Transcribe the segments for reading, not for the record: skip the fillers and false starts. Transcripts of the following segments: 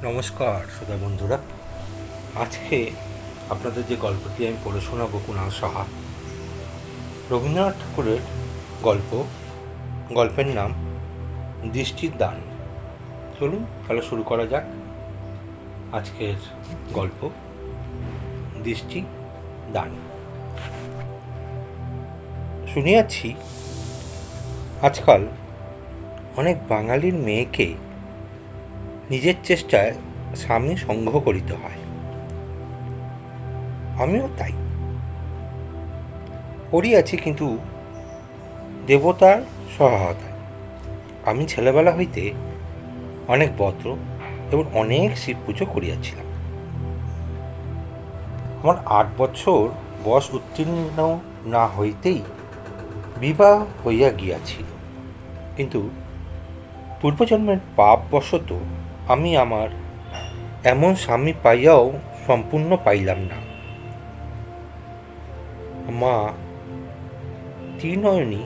নমস্কার শ্রোতা বন্ধুরা। আজকে আপনাদের যে গল্পটি আমি পড়ে শোনাবো কুণাল সাহা, রবীন্দ্রনাথ ঠাকুরের গল্প। গল্পের নাম দৃষ্টির দান। চলুন তাহলে শুরু করা যাক আজকের গল্প দৃষ্টি দান। শুনিয়াছি আজকাল অনেক বাঙালির মেয়েকে নিজের চেষ্টায় স্বামী সঙ্গ করিতে হয়। আমিও তাই করিয়াছি, কিন্তু দেবতার সহায়তায়। আমি ছেলেবেলা হইতে অনেক ব্রত এবং অনেক শিব পুজো করিয়াছিলাম। আমার 8 বছর বয়স উত্তীর্ণ না হইতেই বিবাহ হইয়া গিয়াছিল, কিন্তু পূর্বজন্মের পাপবশত আমি আমার এমন স্বামী পাইয়াও সম্পূর্ণ পাইলাম না। মা ত্রিনয়নী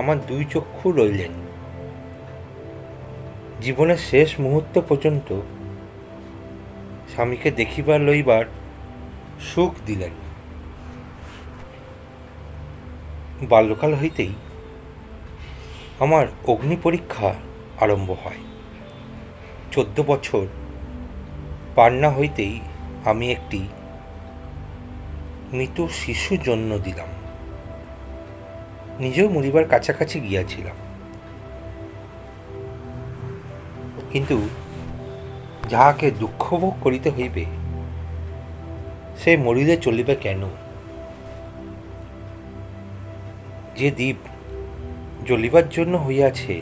আমার 2 চক্ষু রইলেন। জীবনের শেষ মুহূর্ত পর্যন্ত স্বামীকে দেখিবার লইবার সুখ দিলেন। বাল্যকাল হইতেই আমার অগ্নি পরীক্ষা আরম্ভ হয়। 14 বছর পার না হইতেই আমি একটি মৃত শিশু জন্ম দিলাম। নিজেও মরিবার কাছাকাছি গিয়াছিলাম, কিন্তু যাহাকে দুঃখভোগ করিতে হইবে সে মরিলে চলিবে কেন? যে দ্বীপ জ্বলিবার জন্য হইয়াছে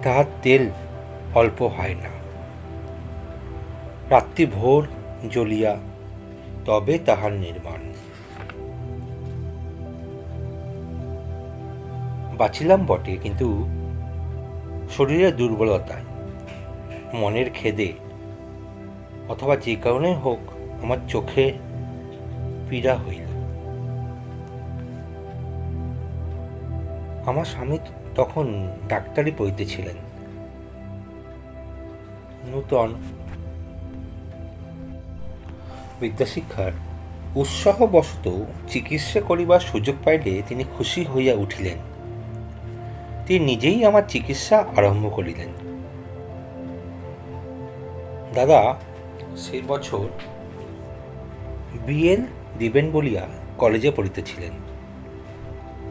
তাহার তেল অল্প হয় না। রাত্রি ভোর জ্বলিয়া তবে তাহার নির্মাণ। বাঁচিলাম বটে, কিন্তু শরীরের দুর্বলতায়, মনের খেদে, অথবা যে কারণে হোক আমার চোখে পীড়া হইল। আমার স্বামী তখন ডাক্তারি পড়িতেছিলেন। নূতন বিদ্যাশিক্ষার উৎসাহবশত চিকিৎসা করিবার সুযোগ পাইলে তিনি খুশি হইয়া উঠিলেন। তিনি নিজেই আমার চিকিৎসা আরম্ভ করিলেন। দাদা সে বছর বিএল দিবেন বলিয়া কলেজে পড়িতেছিলেন।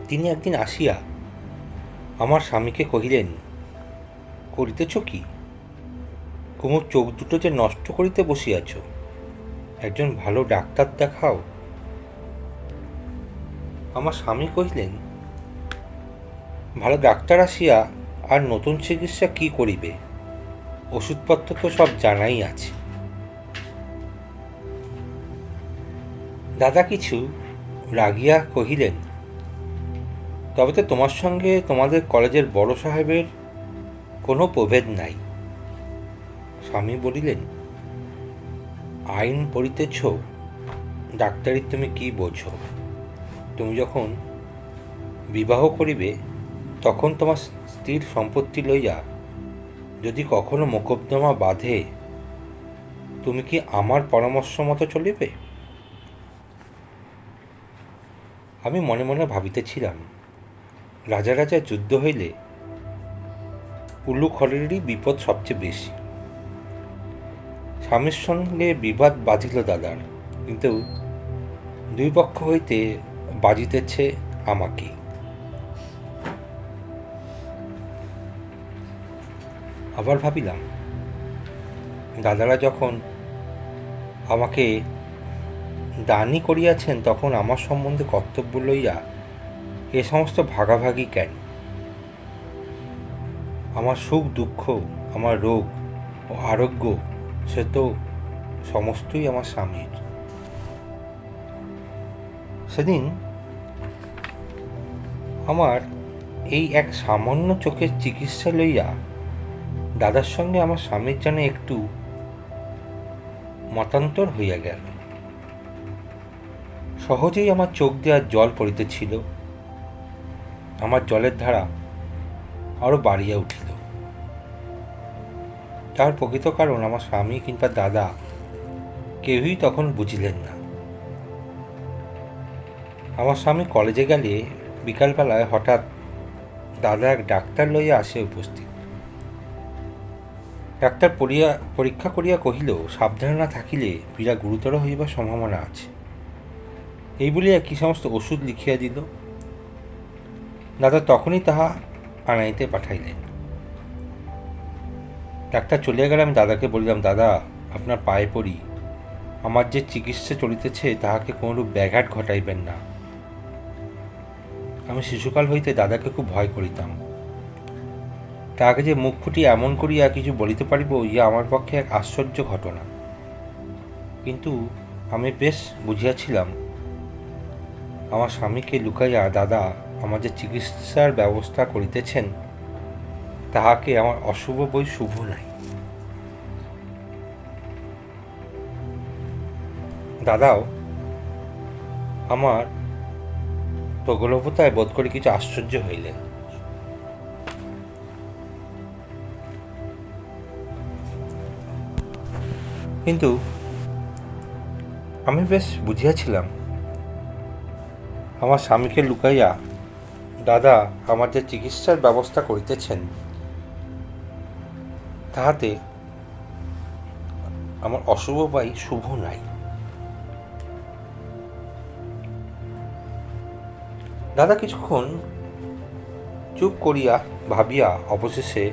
তিনি একদিন আসিয়া আমার স্বামীকে কহিলেন, করিতেছ কি? কুমুর চোখ দুটো যে নষ্ট করিতে বসিয়াছ, একজন ভালো ডাক্তার দেখাও। আমার স্বামী কহিলেন, ভালো ডাক্তার আসিয়া আর নতুন চিকিৎসা কি করিবে? ওষুধপত্র তো সব জানাই আছে। দাদা কিছু রাগিয়া কহিলেন, তবে তো তোমার সঙ্গে তোমাদের কলেজের বড় সাহেবের কোনো প্রভেদ নাই। স্বামী বলিলেন, আইন পড়িতেছ, ডাক্তারি তুমি কি বোঝো? তুমি যখন বিবাহ করিবে তখন তোমার স্ত্রীর সম্পত্তি লইয়া যদি কখনো মোকদ্দমা বাঁধে, তুমি কি আমার পরামর্শ মতো চলিবে? আমি মনে মনে ভাবিতেছিলাম, রাজা রাজা যুদ্ধ হইলে উলুখড়েরই বিপদ সবচেয়ে বেশি। স্বামীর সঙ্গে বিবাদ বাঁধিল দাদার, কিন্তু 2 পক্ষ হইতে বাজিতেছে আমাকে। আবার ভাবিলাম, দাদারা যখন আমাকে দানই করিয়াছেন, তখন আমার সম্বন্ধে কর্তব্য লইয়া এ সমস্ত ভাগাভাগি কেন? আমার সুখ দুঃখ, আমার রোগ ও আরোগ্য, সে তো সমস্তই আমার স্বামীর। সেদিন আমার এই এক সামান্য চোখের চিকিৎসা লইয়া দাদার সঙ্গে আমার স্বামীর যেন একটু মতান্তর হইয়া গেল। সহজেই আমার চোখ দেওয়ার জল পড়িতেছিল। আমার জলের ধারা আরো বাড়িয়া উঠিল। তার প্রকৃত কারণ আমার স্বামী কিংবা দাদা কেউই তখন বুঝিলেন না। আমার স্বামী কলেজে গেলে বিকালবেলায় হঠাৎ দাদা এক ডাক্তার লইয়া আসে উপস্থিত। ডাক্তার পরীক্ষা করিয়া কহিল, সাবধানে না থাকিলে পীড়া গুরুতর হইবার সম্ভাবনা আছে। এই বলিয়া কি সমস্ত ওষুধ লিখিয়া দিল। দাদা তখনই তাহা আনাইতে পাঠাইলেন। ডাক্তার চলিয়া গেলে আমি দাদাকে বলিলাম, দাদা আপনার পায়ে পড়ি, আমার যে চিকিৎসা চলিতেছে তাহাকে কোনরূপ ব্যাঘাত ঘটাইবেন না। আমি শিশুকাল হইতে দাদাকে খুব ভয় করিতাম। তাহাকে যে মুখ ফুটিয়া এমন করিয়া কিছু বলিতে পারিব, ইয়া আমার পক্ষে এক আশ্চর্য ঘটনা। কিন্তু আমি বেশ বুঝিয়াছিলাম আমার স্বামীকে লুকাইয়া দাদা আমার যে চিকিৎসার ব্যবস্থা করিতেছেন তাহাকে আমার অশুভ বই শুভ নাই। দাদাও আমার প্রগল্ভতায় বোধ করি কিছু আশ্চর্য হইলেন। কিন্তু আমি বেশ বুঝিয়াছিলাম আমার স্বামীকে লুকাইয়া দাদা আমার যে চিকিৎসার ব্যবস্থা করিতেছেন তাহাতে আমার অশুভ বাই শুভ নাই। দাদা কিছুক্ষণ চুপ করিয়া ভাবিয়া অবশেষে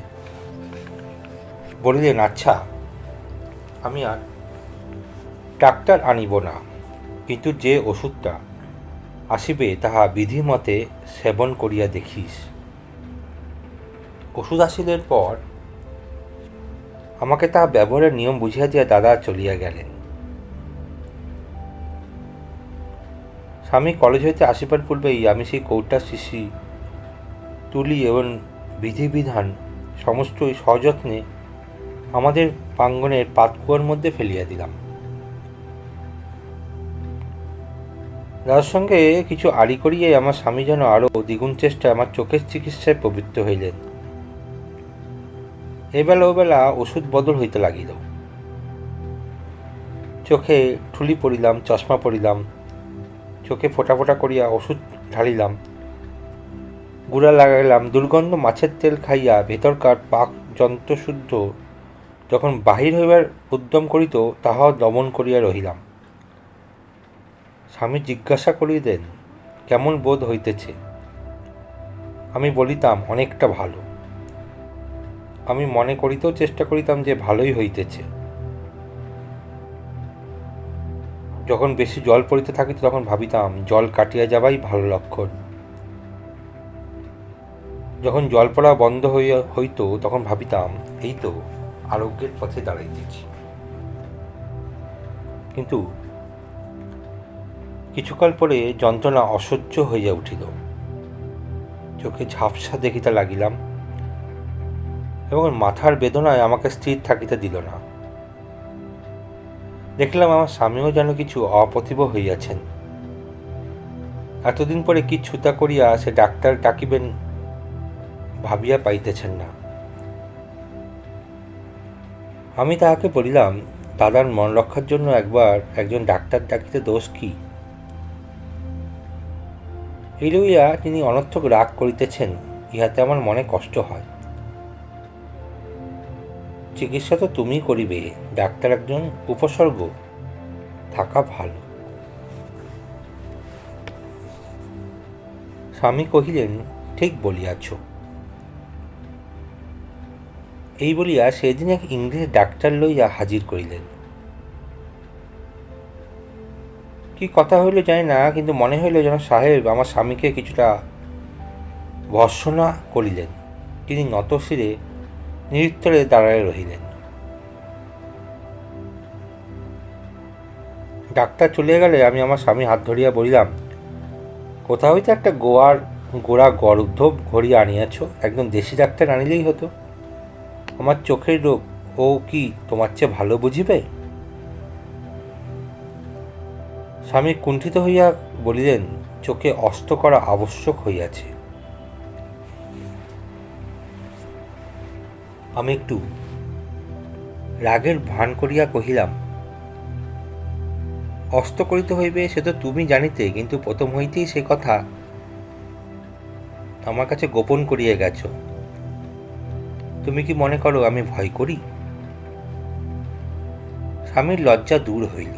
বলিলেন, আচ্ছা আমি আর ডাক্তার আনিব না, কিন্তু যে ওষুধটা আসিবে তাহা বিধিমতে সেবন করিয়া দেখিস। ওষুধ আসিলের পর আমাকে তাহা ব্যবহারের নিয়ম বুঝিয়া দিয়া দাদা চলিয়া গেলেন। স্বামী কলেজ হইতে আসিবার পূর্বেই আমি সেই কৌটার শিশি তুলি এবং বিধিবিধান সমস্তই সযত্নে আমাদের প্রাঙ্গণের পাতকুয়ার মধ্যে ফেলিয়া দিলাম। দাদার সঙ্গে কিছু আড়ি করিয়াই আমার স্বামী যেন আরও দ্বিগুণ চেষ্টায় আমার চোখের চিকিৎসায় প্রবৃত্ত হইলেন। এবেলা ওবেলা ওষুধ বদল হইতে লাগিল। চোখে ঠুলি পড়িলাম, চশমা পড়িলাম, চোখে ফোঁটা ফোঁটা করিয়া ওষুধ ঢালিলাম, গুড়া লাগাইলাম। দুর্গন্ধ মাছের তেল খাইয়া ভেতরকার পাক যন্ত্রশুদ্ধ যখন বাহির হইবার উদ্যম করিত তাহাও দমন করিয়া রহিলাম। স্বামী জিজ্ঞাসা করিলেন, কেমন বোধ হইতেছে? আমি বলিতাম, অনেকটা ভালো। আমি মনে করিতেও চেষ্টা করিতাম যে ভালোই হইতেছে। যখন বেশি জল পড়িতে থাকিত তখন ভাবিতাম জল কাটিয়া যাবাই ভালো লক্ষণ। যখন জল পড়া বন্ধ হইত তখন ভাবিতাম এই তো আরোগ্যের পথে দাঁড়াইতেছি। কিন্তু কিছুকাল পরে যন্ত্রণা অসহ্য হইয়া উঠিল। চোখে ঝাপসা দেখিতে লাগিলাম এবং মাথার বেদনায় আমাকে স্থির থাকিতে দিল না। দেখলাম আমার স্বামীও যেন কিছু অপ্রতিভ হইয়াছেন। এতদিন পরে কি ছুতা করিয়া সে ডাক্তার ডাকিবেন ভাবিয়া পাইতেছেন না। আমি তাহাকে বলিলাম, দাদার মন রক্ষার জন্য একবার একজন ডাক্তার ডাকিতে দোষ কি? এই লইয়া তিনি অনর্থক রাগ করিতেছেন, ইহাতে আমার মনে কষ্ট হয়। চিকিৎসা তো তুমি করিবে, ডাক্তার একজন উপসর্গ, থাকা ভালো। স্বামী কহিলেন, ঠিক বলিয়াছ। এই বলিয়া সেদিন এক ইংরেজ ডাক্তার লইয়া হাজির করিলেন। কি কথা হইল জানি না, কিন্তু মনে হইল যেন সাহেব আমার স্বামীকে কিছুটা ভর্ৎসনা করিলেন। তিনি নতশিরে নিরুত্তরে দাঁড়াইয়া রহিলেন। ডাক্তার চলিয়া গেলে আমি আমার স্বামী হাত ধরিয়া বলিলাম, কোথা হইতে একটা গোড়া গর্ধব ঘড়িয়া আনিয়াছ? একদম দেশি ডাক্তার আনিলেই হতো। আমার চোখের রোগ ও কি তোমার চেয়ে ভালো বুঝিবে? স্বামী কুণ্ঠিত হইয়া বলিলেন, চোখে অস্ত করা আবশ্যক হইয়াছে। আমি একটু রাগের ভান করিয়া কহিলাম, অস্ত করিতে হইবে সে তো তুমি জানিতে, কিন্তু প্রথম হইতেই সে কথা আমার কাছে গোপন করিয়া গেছ। তুমি কি মনে করো আমি ভয় করি? স্বামীর লজ্জা দূর হইল।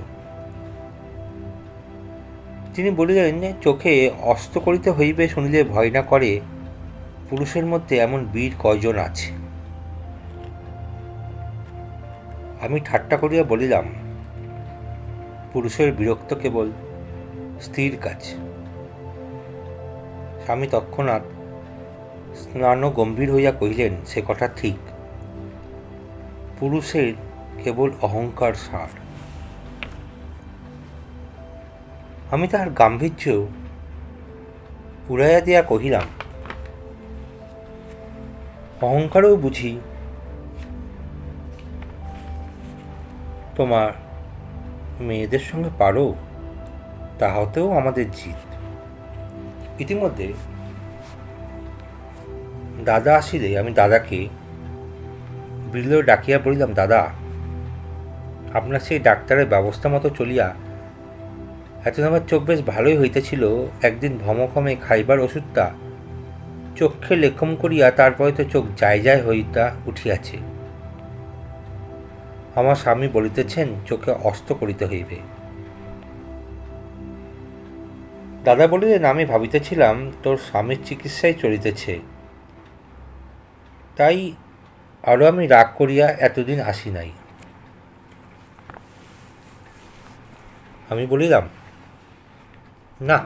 তিনি বলিলেন যে চোখে অস্ত করিতে হইবে শুনিলে ভয় না করে পুরুষের মধ্যে এমন বীর কয়জন আছে। আমি ঠাট্টা করিয়া বলিলাম, পুরুষের বিরক্ত কেবল স্ত্রীর কাছে। স্বামী তৎক্ষণাৎ স্নান গম্ভীর হইয়া কহিলেন, সে কথা ঠিক, পুরুষের কেবল অহংকার সার। আমি তাহার গাম্ভীর্য উড়াইয়া দিয়া কহিলাম, অহংকারও বুঝি তোমার মেয়েদের সঙ্গে পারো, তাহাতেও আমাদের জিত। ইতিমধ্যে দাদা আসিলে আমি দাদাকে বিলে ডাকিয়া বলিলাম, দাদা, আপনার সেই ডাক্তারের ব্যবস্থা মতো চলিয়া এতদিন আমার চোখ বেশ ভালোই হইতেছিল, একদিন ভমকমে খাইবার ওষুধটা চক্ষে লেখম করিয়া তারপরে তো চোখ যায় যায় হইতা উঠিয়াছে। আমার স্বামী বলিতেছেন চোখে অস্ত করিতে হইবে। দাদা বলিলেন, আমি ভাবিতেছিলাম তোর স্বামীর চিকিৎসাই চলিতেছে, তাই আরও আমি রাগ করিয়া এতদিন আসি নাই। আমি বলিলাম, না,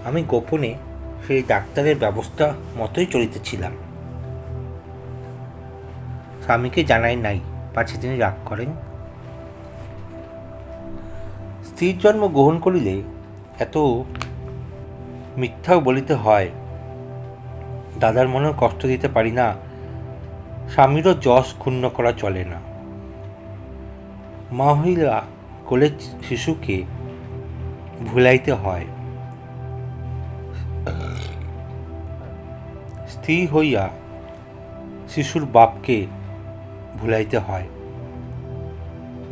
আমি গোপনে সেই ডাক্তারের ব্যবস্থা মতোই চলিতেছিলাম, স্বামীকে জানাই নাই, পাছে তিনি রাগ করেন। স্ত্রীর জন্ম গ্রহণ করিলে এত মিথ্যাও বলিতে হয়। দাদার মনেও কষ্ট দিতে পারি না, স্বামীরও যশ ক্ষুণ্ণ করা চলে না। মা হইলা কোলের শিশুকে ভুলাইতে হয়, স্ত্রী হইয়া শিশুর বাপকে ভুলাইতে হয়।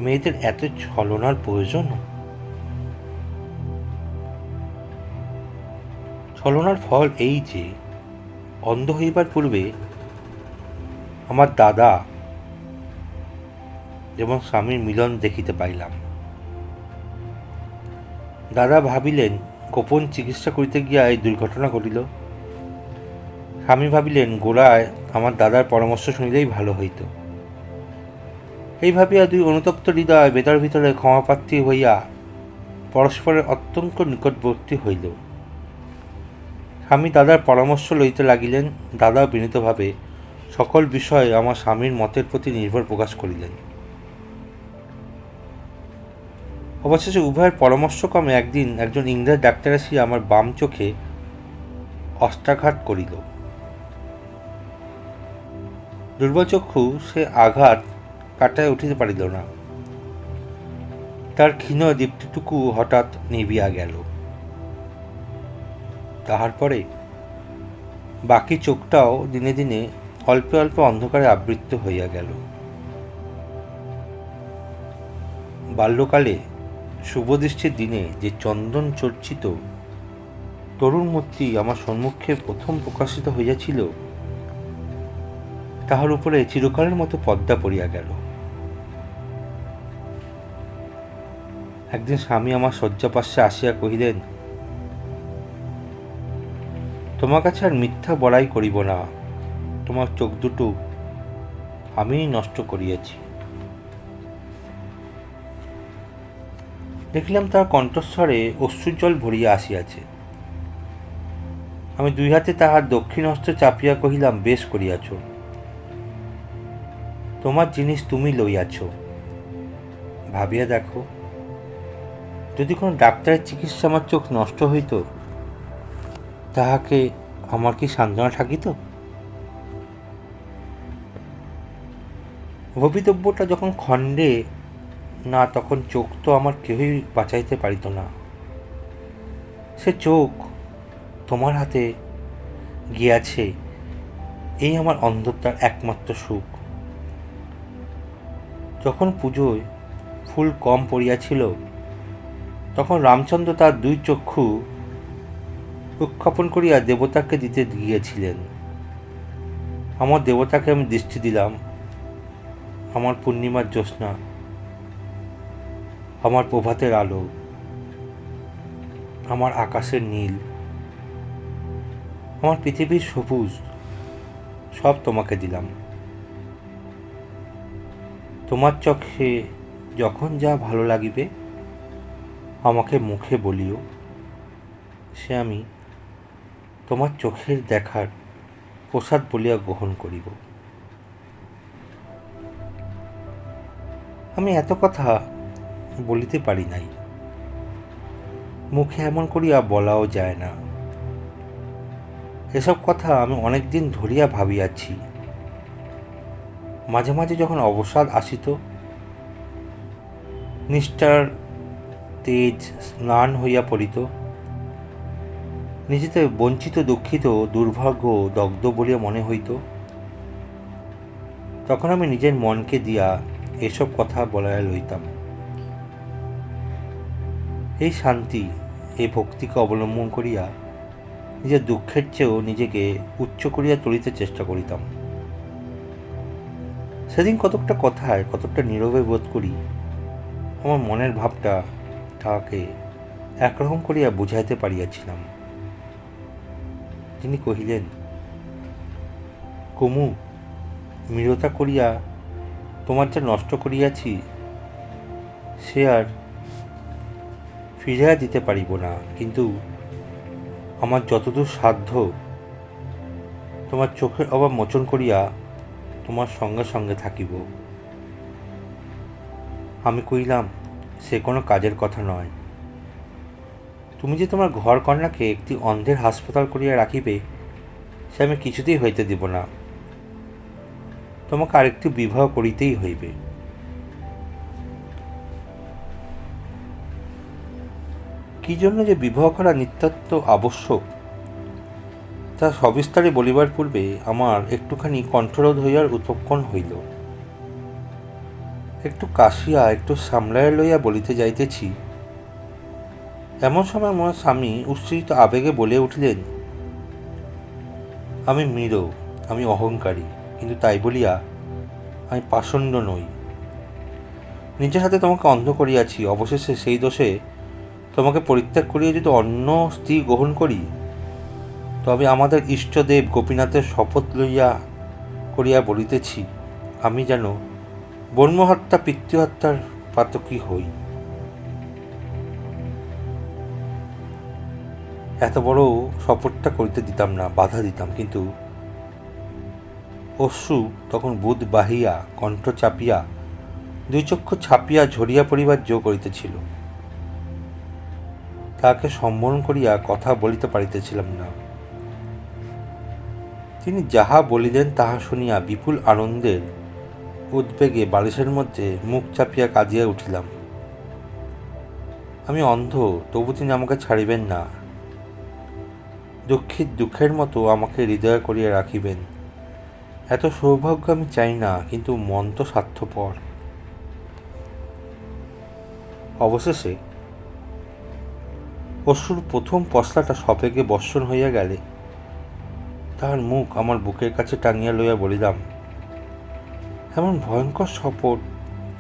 মেয়েদের এত ছলনার প্রয়োজন? ছলনার ফল এই যে অন্ধ হইবার পূর্বে আমার দাদা যেমন স্বামীর মিলন দেখিতে পাইলাম। দাদা ভাবিলেন গোপন চিকিৎসা করিতে গিয়া এই দুর্ঘটনা ঘটিল। স্বামী ভাবিলেন গোড়ায় আমার দাদার পরামর্শ শুনিলেই ভালো হইত। এই ভাবিয়া দুই অনুতপ্ত হৃদয় বেতার ভিতরে ক্ষমাপ্রার্থী হইয়া পরস্পরের অত্যন্ত নিকটবর্তী হইল। স্বামী দাদার পরামর্শ লইতে লাগিলেন। দাদাও বিনীতভাবে সকল বিষয়ে আমার স্বামীর মতের প্রতি নির্ভর প্রকাশ করিলেন। অবশেষে উভয়ের পরামর্শক্রমে একদিন একজন ইংরেজ ডাক্তার আসিয়া আমার বাম চোখে অস্ত্রাঘাত করিল। দুর্বল চক্ষু সে আঘাত কাটায় উঠিতে পারিল না। তার ক্ষীণ দীপ্তিটুকু হঠাৎ নিবিয়া গেল। তাহার পরে বাকি চোখটাও দিনে দিনে অল্পে অল্পে অন্ধকারে আবৃত হইয়া গেল। বাল্যকালে শুভদৃষ্টির দিনে যে চন্দন চর্চিত তরুণ মূর্তি আমার সম্মুখে প্রথম প্রকাশিত হইয়াছিল, তাহার উপরে চিরকালের মতো পর্দা পড়িয়া গেল। একদিন স্বামী আমার শয্যাপার্শ্বে আসিয়া কহিলেন, তোমার কাছে আর মিথ্যা বড়াই করিব না, তোমার চোখ দুটো আমিই নষ্ট করিয়াছি। দেখিলাম তার কণ্ঠস্বরে অশ্রুজল ভরিয়া আসিয়াছে। আমি দুই হাতে তাহার দক্ষিণ হস্ত চাপিয়া কহিলাম, বেশ করিয়াছ, তোমার জিনিস তুমি লইয়াছ। ভাবিয়া দেখো, যদি কোনো ডাক্তারের চিকিৎসা আমার চোখ নষ্ট হইত, তাহাকে আমার কি সান্ত্বনা থাকিত? ভবিতব্যটা যখন খণ্ডে না, তখন চোখ তো আমার কেউই বাঁচাইতে পারিত না। সে চোখ তোমার হাতে গিয়াছে, এই আমার অন্ধতার একমাত্র সুখ। যখন পুজোয় ফুল কম পড়িয়াছিল, তখন রামচন্দ্র তার 2 চক্ষু উৎক্ষেপণ করিয়া দেবতাকে দিতে গিয়েছিলেন। আমার দেবতাকে আমি দৃষ্টি দিলাম। আমার পূর্ণিমার জ্যোৎস্না, আমার প্রভাতের আলো, আমার আকাশের নীল, আমার পৃথিবীর সবুজ, সব তোমাকে দিলাম। তোমার চোখে যখন যা ভালো লাগিবে আমাকে মুখে বলিও, সে আমি তোমার চোখের দেখার প্রসাদ বলিয়া গ্রহণ করিব। আমি এত কথা বলিতে পারি নাই, মুখে এমন করিয়া বলাও যায় না। এসব কথা আমি অনেক দিন ধরিয়া ভাবিয়াছি। মাঝে মাঝে যখন অবসাদ আসিত, নিষ্ঠার তেজ স্নান হইয়া পড়িত, নিজেদের বঞ্চিত, দুঃখিত, দুর্ভাগ্য, দগ্ধ বলিয়া মনে হইত, তখন আমি নিজের মনকে দিয়া এসব কথা বলাইয়া লইতাম। এই শান্তি, এই ভক্তিকে অবলম্বন করিয়া নিজের দুঃখের চেয়েও নিজেকে উচ্চ করিয়া তুলিতে চেষ্টা করিতাম। সেদিন কতকটা কথায়, কতকটা নীরবে বোধ করি আমার মনের ভাবটা তাহাকে একরকম করিয়া বুঝাইতে পারিয়াছিলাম। তিনি কহিলেন, কুমু, মৃরতা করিয়া তোমার যা নষ্ট করিয়াছি সে আর ফিরিয়া দিতে পারিব না, কিন্তু আমার যতদূর সাধ্য তোমার চোখের অভাব মোচন করিয়া তোমার সঙ্গে সঙ্গে থাকিব। আমি কইলাম, সে কোনো কাজের কথা নয়। তুমি যে তোমার ঘর কন্যাকে একটি অন্ধের হাসপাতাল করিয়া রাখিবে, সে আমি কিছুতেই হইতে দিব না। তোমাকে আরেকটি বিবাহ করিতেই হইবে। কি জন্য যে বিবাহ করা নিতান্ত আবশ্যক তা সবিস্তারে বলিবার পূর্বে আমার একটুখানি কণ্ঠরোধ হইয়ার উৎপন্ন হইল। একটু কাশিয়া, একটু সামলাইয়া লইয়া বলিতে যাইতেছি, এমন সময় আমার স্বামী উচ্ছ্বসিত আবেগে বলিয়া উঠিলেন, আমি মৃঢ়, আমি অহংকারী, কিন্তু তাই বলিয়া আমি পাষণ্ড নই। নিজের হাতে তোমাকে অন্ধ করিয়াছি, অবশেষে সেই দোষে তোমাকে পরিত্যাগ করিয়া যদি অন্য স্ত্রী গ্রহণ করি, তবে আমাদের ইষ্টদেব গোপীনাথের শপথ লইয়া করিয়া বলিতেছি, আমি যেন ব্রহ্মহত্যা পিতৃহত্যার পাতকী হই। এত বড় শপথটা করিতে দিতাম না, বাধা দিতাম, কিন্তু অশ্রু তখন বুধ বাহিয়া, কণ্ঠ চাপিয়া, 2 চক্ষু ছাপিয়া ঝরিয়া পড়িবার জো করিতেছিল। তাহাকে সম্বোধন করিয়া কথা বলিতে পারিতেছিলাম না। তিনি যাহা বলিলেন তাহা শুনিয়া বিপুল আনন্দের উদ্বেগে বালিশের মধ্যে মুখ চাপিয়া কাঁদিয়া উঠিলাম। আমি অন্ধ, তবু তিনি আমাকে ছাড়িবেন না। দুঃখীর দুঃখের মতো আমাকে হৃদয় করিয়া রাখিবেন, এত সৌভাগ্য আমি চাই না, কিন্তু মন তো স্বার্থপর। অবশেষে অশ্রুর প্রথম পশলাটা সবেগে বর্ষণ হইয়া গেলে তাহার মুখ আমার বুকের কাছে টানিয়া লইয়া বলিলাম, এমন ভয়ঙ্কর শপথ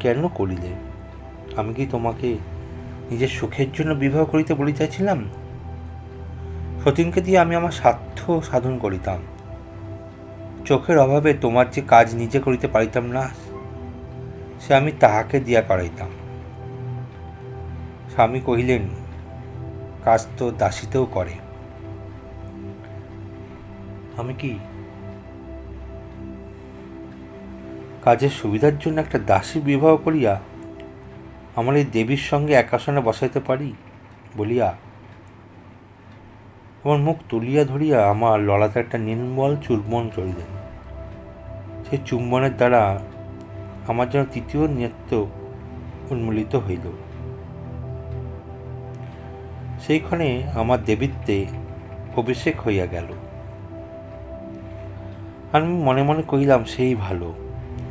কেন করিলে? আমি কি তোমাকে নিজের সুখের জন্য বিবাহ করিতে বলিতেছিলাম? সতীনকে দিয়ে আমি আমার স্বার্থ সাধন করিতাম। চোখের অভাবে তোমার যে কাজ নিজে করিতে পারিতাম না, সে আমি তাহাকে দিয়া করাইতাম। স্বামী কহিলেন, কাজ তো দাসীতেও করে। আমি কি কাজের সুবিধার জন্য একটা দাসী বিবাহ করিয়া আমার এই দেবীর সঙ্গে এক আসনে বসাইতে পারি বলিয়া আমার মুখ তুলিয়া ধরিয়া আমার ললাতে একটা নির্মল চুম্বন করিলেন। সেই চুম্বনের দ্বারা আমার যেন তৃতীয় নৃত্য উন্মূলিত হইল। সেইখানে আমার দেবীত্বে অভিষেক হইয়া গেল। আমি মনে মনে কহিলাম, সেই ভালো।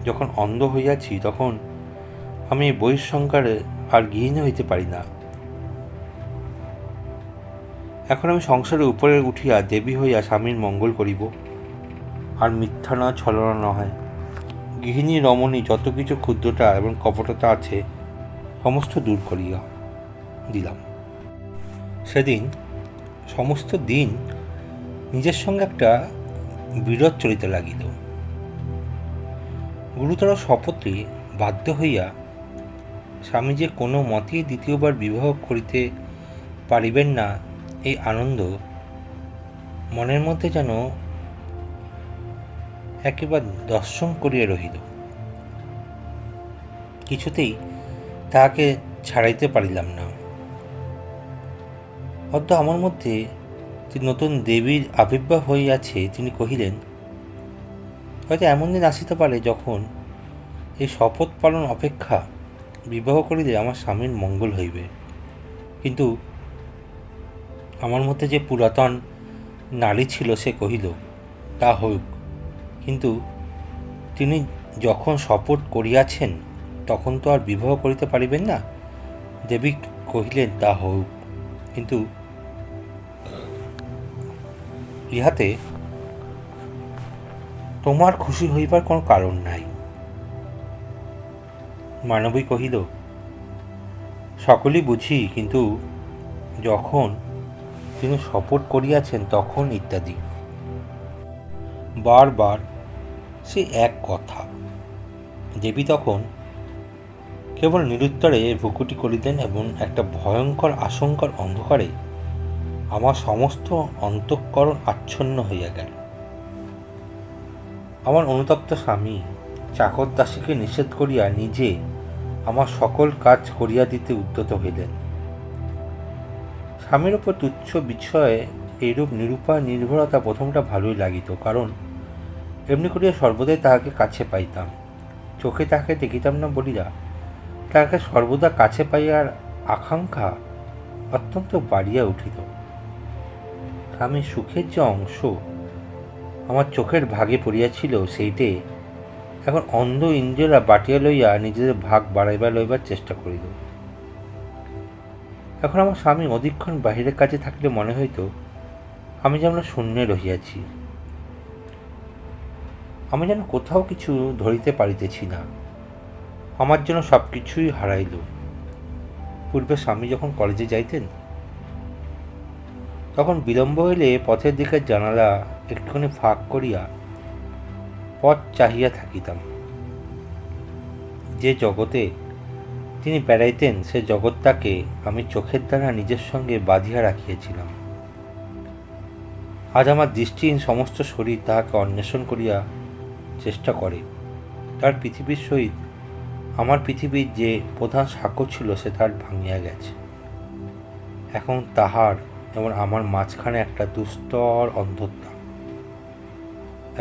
যখন অন্ধ হইয়াছি তখন আমি এই বহিঃসংসারে আর গৃহিণী হইতে পারি না। এখন আমি সংসারের উপরে উঠিয়া দেবী হইয়া স্বামীর মঙ্গল করিব, আর মিথ্যা না, ছলনা নয়। গৃহিণী রমণী যত কিছু ক্ষুদ্রতা এবং কপটতা আছে সমস্ত দূর করিয়া দিলাম। সেদিন সমস্ত দিন নিজের সঙ্গে একটা বিরোধ চলিতে লাগিল। গুরুতর শপথে বাধ্য হইয়া স্বামী যে কোনো মতেই দ্বিতীয়বার বিবাহ করিতে পারিবেন না, এই আনন্দ মনের মধ্যে যেন একেবারে দর্শন করিয়া রহিল। কিছুতেই তাহাকে ছাড়াইতে পারিলাম না। অদ্য আমার মধ্যে যে নতুন দেবীর আবির্ভাব হইয়াছে, তিনি কহিলেন, হয়তো এমন দিন আসিতে পারে যখন এই শপথ পালন অপেক্ষা বিবাহ করিলে আমার স্বামীর মঙ্গল হইবে। কিন্তু আমার মধ্যে যে পুরাতন নারী ছিল, সে কহিল, তা হোক, কিন্তু তিনি যখন শপথ করিয়াছেন তখন তো আর বিবাহ করিতে পারিবেন না। দেবী কহিলেন, তা হোক, কিন্তু ইহাতে তোমার খুশি হইবার কোনো কারণ নাই। মানবী কহিল, সকলেই বুঝি, কিন্তু যখন তিনি শপথ করিয়াছেন তখন ইত্যাদি। বারবার সে এক কথা। দেবী তখন কেবল নিরুত্তরে ভ্রুকুটি করিতেন এবং একটা ভয়ঙ্কর আশঙ্কার অন্ধকারে আমার সমস্ত অন্তঃকরণ আচ্ছন্ন হইয়া গেল। আমার অনুতপ্ত স্বামী চাকর দাসীকে নিষেধ করিয়া নিজে আমার সকল কাজ করিয়া দিতে উদ্যত হইলেন। স্বামীর উপর তুচ্ছ বিষয়ে এইরূপ নিরুপায় নির্ভরতা প্রথমটা ভালোই লাগিত, কারণ এমনি করিয়া সর্বদাই তাহাকে কাছে পাইতাম। চোখে তাহাকে দেখিতাম না বলিয়া তাহাকে সর্বদা কাছে পাইয়ার আকাঙ্ক্ষা অত্যন্ত বাড়িয়া উঠিত। স্বামীর সুখের যে অংশ আমার চোখের ভাগে পড়িয়াছিল, সেইটে এখন অন্ধ ইন্দ্রিয়রা বাটিয়া লইয়া নিজেদের ভাগ বাড়াইবার লইবার চেষ্টা করিল। এখন আমার স্বামী অধিকক্ষণ বাহিরের কাজে থাকলে মনে হইত আমি যেন শূন্যে রহিয়াছি। আমি যেন কোথাও কিছু ধরিতে পারিতেছি না। আমার যেন সব কিছুই হারাইল। পূর্বে স্বামী যখন কলেজে যাইতেন, তখন বিলম্ব হইলে পথের দিকে জানালা একটুখানি ফাঁক করিয়া পথ চাহিয়া থাকিতাম। যে জগতে তিনি বেড়াইতেন, সে জগৎটাকে আমি চোখের দ্বারা নিজের সঙ্গে বাঁধিয়া রাখিয়াছিলাম। আজ আমার দৃষ্টিহীন সমস্ত শরীর তাহাকে অন্বেষণ করিয়া চেষ্টা করে। তার পৃথিবীর সহিত আমার পৃথিবীর যে প্রধান সাক্ষ্য ছিল, সে তার ভাঙিয়া গেছে। এখন তাহার এবং আমার মাঝখানে একটা দুস্তর অন্ধতা।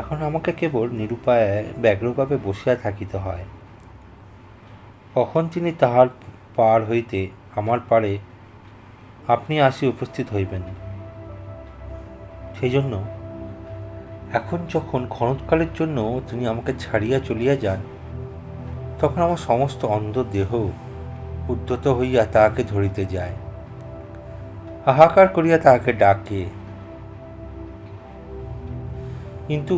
এখন আমাকে কেবল নিরুপায়ে ব্যগ্রভাবে বসিয়া থাকিতে হয়। কখন তিনি তাহার পার হইতে আমার পারে আপনি আসি উপস্থিত হইবেন। সেই জন্য এখন যখন ক্ষণকালের জন্য তিনি আমাকে ছাড়িয়া চলিয়া যান, তখন আমার সমস্ত অন্ধ দেহ উদ্ধত হইয়া তাহাকে ধরিতে যায়, হাহাকার করিয়া তাহাকে ডাকে। কিন্তু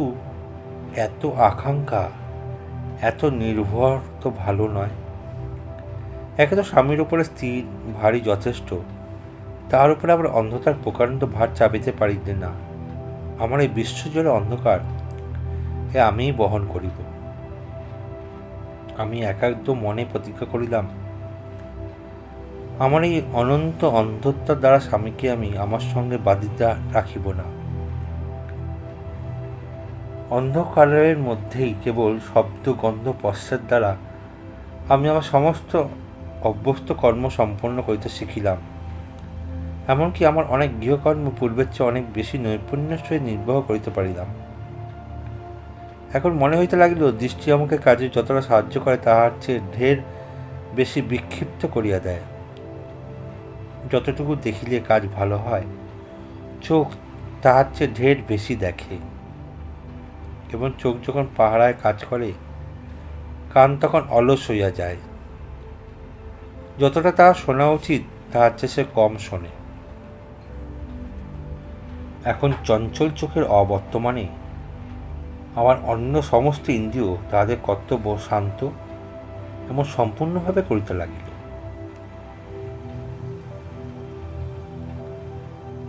এত আকাঙ্ক্ষা, এত নির্ভর তো ভালো নয়। একে তো স্বামীর উপরে স্থির ভারী যথেষ্ট, তার উপরে আবার অন্ধতার প্রকাণ্ড ভার চাপিতে পারিতে না। আমার এই বিশ্বজুড়ে অন্ধকার এ আমিই বহন করিব। আমি একাগ্র মনে প্রতিজ্ঞা করিলাম, আমার এই অনন্ত অন্ধতার দ্বারা স্বামীকে আমি আমার সঙ্গে বাঁধিতে রাখিব না। অন্ধকারের মধ্যেই কেবল শব্দ, গন্ধ, স্পর্শের দ্বারা আমি আমার সমস্ত অভ্যস্ত কর্ম সম্পন্ন করিতে শিখিলাম। এমনকি আমার অনেক গৃহকর্ম পূর্বের চেয়ে অনেক বেশি নৈপুণ্যের সহিত নির্বাহ করিতে পারিলাম। এখন মনে হইতে লাগিল, দৃষ্টি আমাকে কাজে যতটা সাহায্য করে, তাহার চেয়ে ঢের বেশি বিক্ষিপ্ত করিয়া দেয়। যতটুকু দেখিলে কাজ ভালো হয়, চোখ তাহার চেয়ে ঢের বেশি দেখে। এবং চোখ যখন পাহারায় কাজ করে, কান তখন অলস হইয়া যায়। যতটা তার শোনা উচিত তার চেয়ে সে কম শোনে। এখন চঞ্চল চোখের অবর্তমানে আমার অন্য সমস্ত ইন্দ্রিয় তাদের কর্তব্য শান্ত এবং সম্পূর্ণভাবে করিতে লাগিল।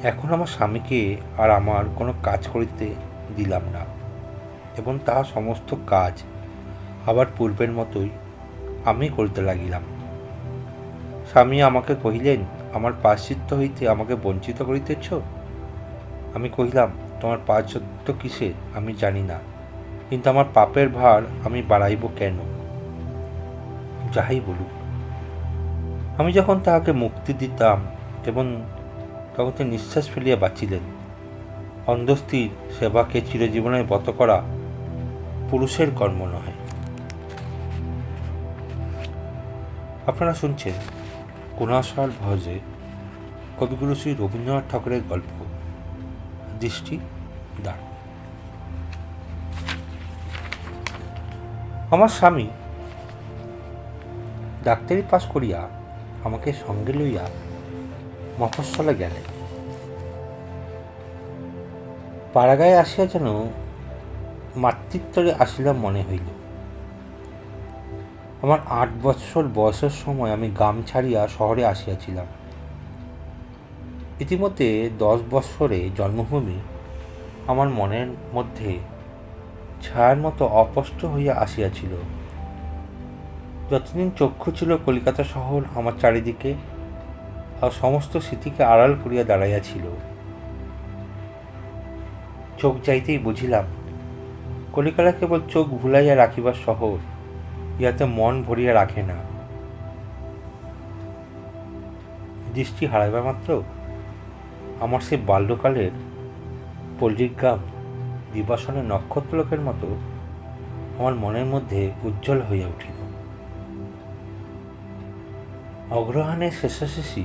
এখন আমার স্বামীকে আর আমার কোনো কাজ করিতে দিলাম না এবং তাহার সমস্ত কাজ আবার পূর্বের মতোই আমি করিতে লাগিলাম। স্বামী আমাকে কহিলেন, আমার প্রায়শ্চিত্ত হইতে আমাকে বঞ্চিত করিতেছ? আমি কহিলাম, তোমার প্রায়শ্চিত্ত কিসে আমি জানি না, কিন্তু আমার পাপের ভার আমি বাড়াইব কেন? যাহাই বলুক, আমি যখন তাহাকে মুক্তি দিতাম এবং তখন তিনি নিঃশ্বাস ফেলিয়া বাঁচিলেন। অন্ধস্থির সেবাকে চিরজীবনে ব্রত করা পুরুষের কর্ম নহে। আপনারা শুনছেন কোনাশাল ভজে কবিগুরু শ্রী রবীন্দ্রনাথ ঠাকুরের গল্প দৃষ্টি দ্বার। আমার স্বামী ডাক্তারি পাশ করিয়া আমাকে সঙ্গে লইয়া মফস্বলে গেলেন। পাড়াগায়ে আসিয়া যেন মাতৃত্বরে আসিলাম মনে হইল। আমার ৮ বৎসর বয়সের সময় আমি গ্রাম ছাড়িয়া শহরে আসিয়াছিলাম। ইতিমধ্যে ১০ বৎসরে জন্মভূমি আমার মনের মধ্যে ছায়ার মতো অস্পষ্ট হইয়া আসিয়াছিল। যতদিন চক্ষু ছিল কলিকাতা শহর আমার চারিদিকে আর সমস্ত স্মৃতিকে আড়াল করিয়া দাঁড়াইয়াছিল। চোখ যাইতেই বুঝিলাম কলিকাতা কেবল চোখ ভুলাইয়া রাখিবার শহর, ইহাতে মন ভরিয়া রাখে না। দৃষ্টি হারাইবা মাত্র আমার সে বাল্যকালের পল্লীগ্রাম দিবাসনের নক্ষত্রলোকের মতো আমার মনের মধ্যে উজ্জ্বল হইয়া উঠিল। অগ্রহায়ণের শেষাশেষি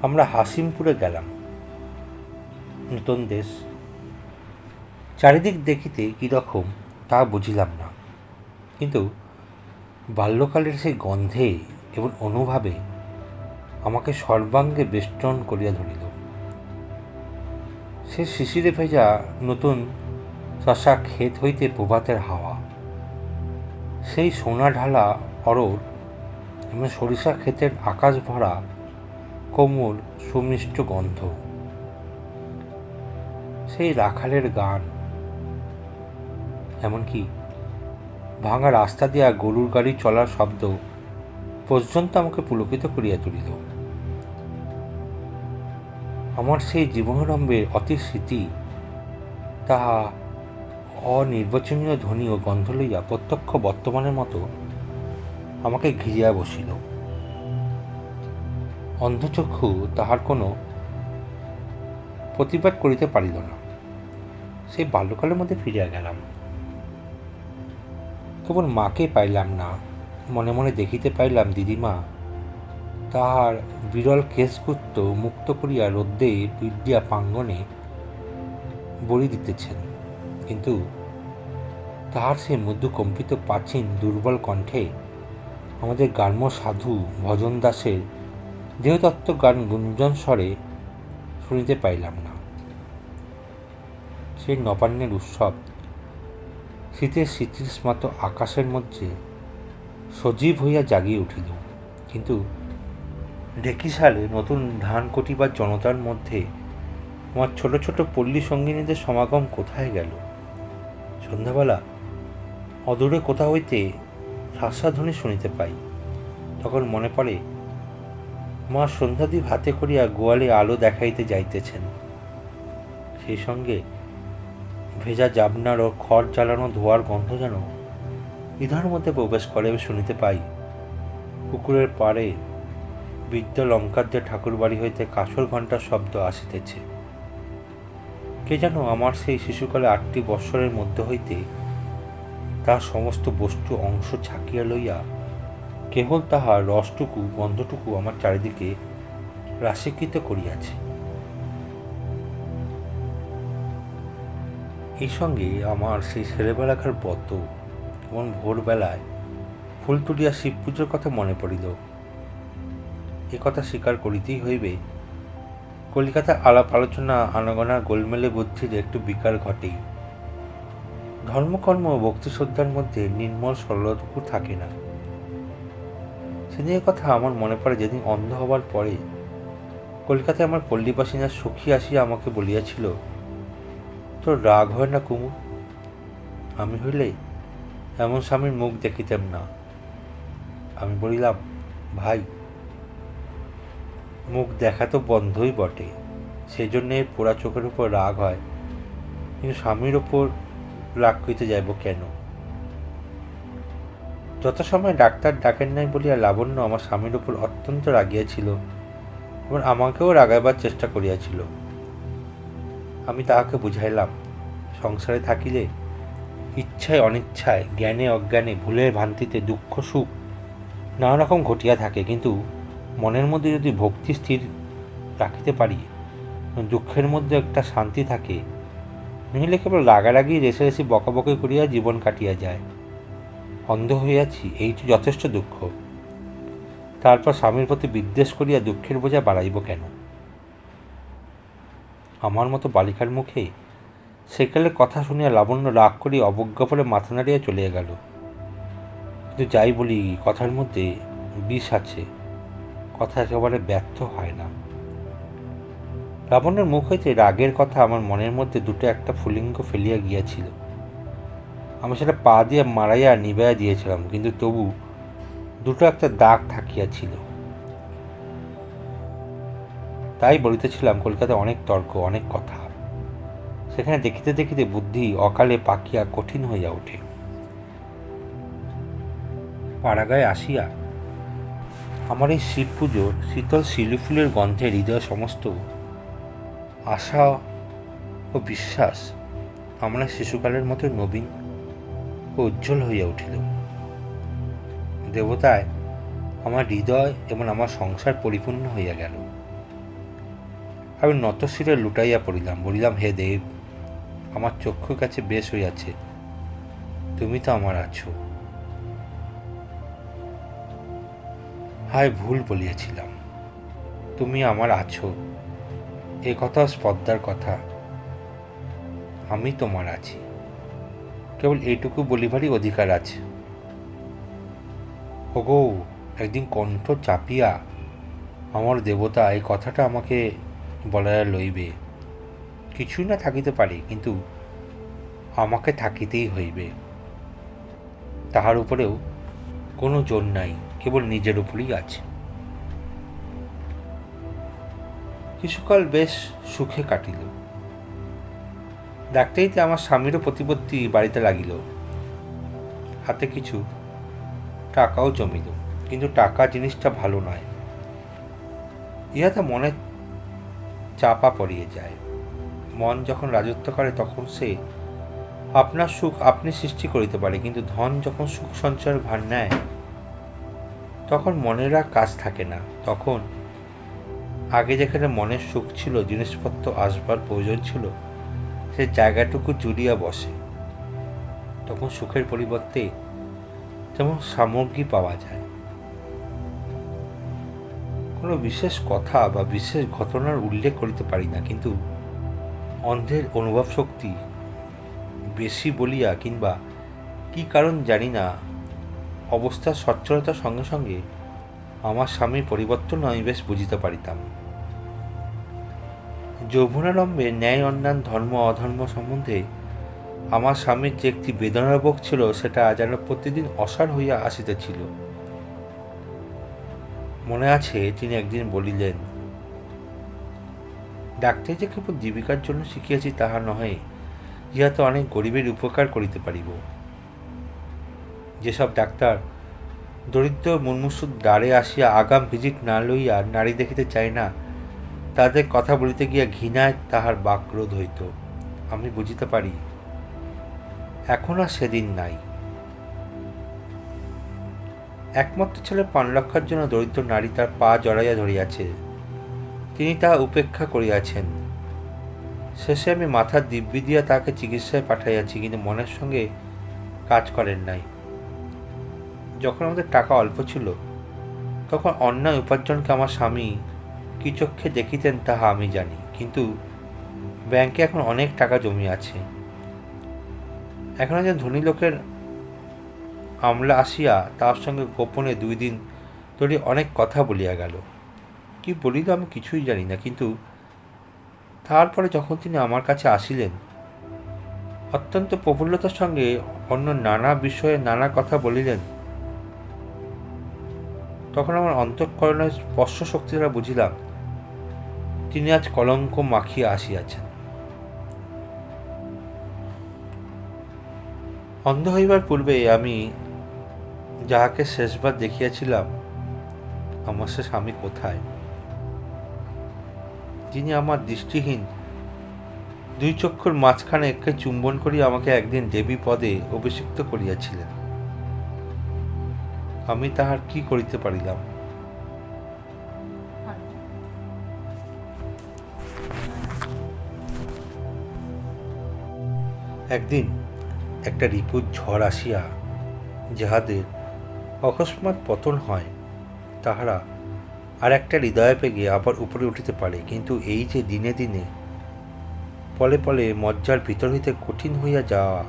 আমরা হাসিমপুরে গেলাম। নূতন দেশ, চারিদিক দেখিতে কীরকম তা বুঝিলাম না, কিন্তু বাল্যকালের সেই গন্ধে এবং অনুভবে আমাকে সর্বাঙ্গে বেষ্টন করিয়া ধরিল। সে শিশিরে ভেজা নতুন শশা ক্ষেত হইতে প্রভাতের হাওয়া, সেই সোনা ঢালা অরর এবং সরিষা ক্ষেতের আকাশ ভরা কোমল সুমিষ্ট গন্ধ, সেই রাখালের গান, এমনকি ভাঙা রাস্তা দিয়া গরুর গাড়ি চলার শব্দ পর্যন্ত আমাকে পুলকিত করিয়া তুলিল। আমার সেই জীবনারম্ভের অতি স্মৃতি তাহা অনির্বচনীয় ধ্বনি ও গন্ধ লইয়া প্রত্যক্ষ বর্তমানের মতো আমাকে ঘিরিয়া বসিল। অন্ধচক্ষু তাহার কোনো প্রতিবাদ করিতে পারিল না। সেই বাল্যকালের মধ্যে ফিরিয়া গেলাম। কেবল মাকে পাইলাম না, মনে মনে দেখিতে পাইলাম দিদিমা তাহার বিরল কেশগুচ্ছ মুক্ত করিয়া রোদ্দে পিঠ দিয়া প্রাঙ্গণে বলি দিতেছেন, কিন্তু তাহার সেই মৃদু কম্পিত প্রাচীন দুর্বল কণ্ঠে আমাদের গ্রাম্য সাধু ভজন দাসের দেহতত্ত্ব গান গুঞ্জন স্বরে শুনিতে পাইলাম না। সেই নবান্নের উৎসব শীতের শীতস্মাত আকাশের মধ্যে সজীব হইয়া জাগিয়ে উঠিল, কিন্তু ঢেকিসালে নতুন ধান কটিবার জনতার মধ্যে আমার ছোট ছোট পল্লী সঙ্গিনীদের সমাগম কোথায় গেল? সন্ধ্যাবেলা অদূরে কোথা হইতে শ্বাসধ্বনি শুনিতে পাই, তখন মনে পড়ে মা সন্ধ্যাদীপ হাতে করিয়া গোয়ালে আলো দেখাইতে যাইতেছেন। সেই সঙ্গে ভেজা জাবনার ও খড় জ্বালানো ধোয়ার গন্ধ যেন ইধার মধ্যে প্রবেশ করে। শুনিতে পাই পুকুরের পাড়ে বৃদ্ধ লঙ্কারদের ঠাকুর বাড়ি হইতে কাঁসর ঘণ্টার শব্দ আসিতেছে। কে যেন আমার সেই শিশুকালে 8টি বৎসরের মধ্যে হইতে তার সমস্ত বস্তু অংশ ছাকিয়া লইয়া কেবল তাহার রসটুকু গন্ধটুকু আমার চারিদিকে রাশিকৃত করিয়াছে। এই সঙ্গে আমার সেই ছেলেবেলাকার ব্রত এবং ভোরবেলায় ফুল তুলিয়া শিব পুজোর কথা মনে পড়িল। কথা স্বীকার করিতেই হইবে, কলিকাতা আলাপ আলোচনা আনাগোনা গোলমেলে বুদ্ধির একটু বিকার ঘটেই। ধর্মকর্ম ও ভক্তি শ্রদ্ধার মধ্যে নির্মল সরলটুকু থাকে না। সেদিনের কথা আমার মনে পড়ে, যেদিন অন্ধ হবার পরে কলকাতায় আমার পল্লীবাসিনা সখী আসিয়া আমাকে বলিয়াছিল, তোর রাগ হয় না কুমু? আমি হইলে এমন স্বামীর মুখ দেখিতাম না। আমি বলিলাম, ভাই, মুখ দেখা তো বন্ধই বটে, সেই জন্যে পোড়া চোখের উপর রাগ হয়, কিন্তু স্বামীর ওপর রাগ করিতে যাইব কেন? যত সময় ডাক্তার ডাকেন নাই বলিয়া লাবণ্য আমার স্বামীর ওপর অত্যন্ত রাগিয়াছিল এবং আমাকেও রাগাইবার চেষ্টা করিয়াছিল। আমি তাহাকে বুঝাইলাম, সংসারে থাকিলে ইচ্ছায় অনিচ্ছায়, জ্ঞানে অজ্ঞানে, ভুলের ভ্রান্তিতে দুঃখ সুখ নানা রকম ঘটিয়া থাকে, কিন্তু মনের মধ্যে যদি ভক্তি স্থির রাখিতে পারি, দুঃখের মধ্যে একটা শান্তি থাকে, নইলে কেবল রাগারাগি রেসারেসি বকাবকি করিয়া জীবন কাটিয়া যায়। অন্ধ হইয়াছি, এইটি যথেষ্ট দুঃখ। তারপর স্বামীর প্রতি বিদ্বেষ করিয়া দুঃখের বোঝা বাড়াইব কেন? আমার মতো বালিকার মুখে সেকালের কথা শুনিয়া লাবণ্য রাগ করিয়া অবজ্ঞা করে মাথা নাড়িয়া চলিয়া গেল। কিন্তু যাই বলি, কথার মধ্যে বিষ আছে, কথা একেবারে ব্যর্থ হয় না। লাবণ্যের মুখ হইতে রাগের কথা আমার মনের মধ্যে দুটো একটা ফুলিঙ্গ ফেলিয়া গিয়াছিল। আমি সেটা পা দিয়ে মারাইয়া নিবাইয়া দিয়েছিলাম, কিন্তু তবু দুটো একটা দাগ থাকিয়াছিল। তাই বলিতেছিলাম, কলকাতায় অনেক তর্ক, অনেক কথা, সেখানে দেখিতে দেখিতে বুদ্ধি অকালে পাকিয়া কঠিন হইয়া ওঠে। পাড়াগায় আসিয়া আমার এই শিব পুজোর শীতল শিলি ফুলের গন্ধে হৃদয় সমস্ত আশা ও বিশ্বাস আমরা শিশুকালের মতো নবীন ও উজ্জ্বল হইয়া উঠিল। দেবতায় আমার হৃদয় এবং আমার সংসার পরিপূর্ণ হইয়া গেল। আমি নতশিরে লুটাইয়া পড়িলাম, বলিলাম, হে দেব, আমার চক্ষুর কাছে বেশ হইয়াছে, তুমি তো আমার আছো। হায়, ভুল বলিয়াছিলাম, তুমি আমার আছো এ কথা স্পর্ধার কথা। আমি তোমার আছি, কেবল এইটুকু বলিবারই অধিকার আছে। ওগো, একদিন কণ্ঠ চাপিয়া আমার দেবতা এই কথাটা আমাকে বলাইয়া লইবে। কিছুই না থাকিতে পারে, কিন্তু আমাকে থাকিতেই হইবে। তাহার উপরেও কোনো জোর নাই, কেবল নিজের উপরেই আছে। কিছুকাল বেশ সুখে কাটিল। ডাক্তারিতে আমার স্বামীরও প্রতিপত্তি বাড়িতে লাগিল, হাতে কিছু টাকাও জমিল। কিন্তু টাকা জিনিসটা ভালো নয়, ইহাতে মনে চাপা পড়িয়ে যায়। মন যখন রাজত্ব করে তখন সে আপনার সুখ আপনি সৃষ্টি করিতে পারে, কিন্তু ধন যখন সুখ সঞ্চয়ের ভার নেয় তখন মনের আর কাজ থাকে না। তখন আগে যেখানে মনের সুখ ছিল, জিনিসপত্র আসবার প্রয়োজন ছিল, সে জায়গাটুকু জুড়িয়া বসে। তখন সুখের পরিবর্তে যেমন সামগ্রী পাওয়া যায়। কোনো বিশেষ কথা বা বিশেষ ঘটনার উল্লেখ করিতে পারি না, কিন্তু অন্ধের অনুভব শক্তি বেশি বলিয়া কিংবা কি কারণ জানি না, অবস্থার সচ্ছলতার সঙ্গে সঙ্গে আমার স্বামীর পরিবর্তন আমি বেশ বুঝিতে পারিতাম। যৌবনারম্ভে ন্যায় অন্যান্য ধর্ম অধর্ম সম্বন্ধে আমার স্বামীর যে একটি বেদনার বোধ ছিল, সেটা যেন প্রতিদিন অসার হইয়া আসিতেছিল। মনে আছে, তিনি একদিন বলিলেন, ডাক্তারি যে কেবল জীবিকার জন্য শিখিয়াছি তাহা নহে, ইহাতে অনেক গরিবের উপকার করিতে পারিব। যেসব ডাক্তার দরিদ্র মুমূর্ষুর দ্বারে আসিয়া আগাম ভিজিট না লইয়া নারী দেখিতে চায় না, তাদের কথা বলিতে গিয়া ঘৃণায় তাহার বাক্রোধ হইত। আমি বুঝিতে পারি, এখন আর সেদিন নাই। একমাত্র ছেলে পান রক্ষার জন্য দরিদ্র নারী তার পা জড়াইয়া ধরিয়াছে, তিনি তাহা উপেক্ষা করিয়াছেন। শেষে আমি মাথার দিব্যি দিয়া তাকে চিকিৎসায় পাঠাইয়াছি, কিন্তু মনের সঙ্গে কাজ করেন নাই। যখন আমাদের টাকা অল্প ছিল, তখন অন্যায় উপার্জনকে আমার স্বামী কি চক্ষে দেখিতেন তাহা আমি জানি, কিন্তু ব্যাংকে এখন অনেক টাকা জমি আছে। এখন একজন ধনী লোকের আমলা আসিয়া তার সঙ্গে গোপনে 2 দিন ধরে অনেক কথা বলিয়া গেল। কি বলিল আমি কিছুই জানি না, কিন্তু তারপরে যখন তিনি আমার কাছে আসিলেন, অত্যন্ত প্রফুল্লতার সঙ্গে অন্য নানা বিষয়ে নানা কথা বলিলেন, তখন আমার অন্তঃকরণের স্পর্শ শক্তি দ্বারা বুঝিলাম তিনি আজ কলঙ্ক মাখিয়া আসিয়াছেন। অন্ধ হইবার পূর্বে আমি যাহাকে শেষবার দেখিয়াছিলাম, আমার সে স্বামী কোথায়, যিনি আমার দৃষ্টিহীন 2 চক্ষুর মাঝখানে একে চুম্বন করিয়া আমাকে একদিন দেবী পদে অভিষিক্ত করিয়াছিলেন। আমি তাহার কি করিতে পারিলাম? একদিন একটা রিপুর ঝড় আসিয়া যাহাদের অকস্মাৎ পতন হয়, তাহারা আর একটা হৃদয় পেগে আবার উপরে উঠিতে পারে, কিন্তু এই যে দিনে দিনে পলে পলে মজ্জার ভিতর হইতে কঠিন হইয়া যাওয়া,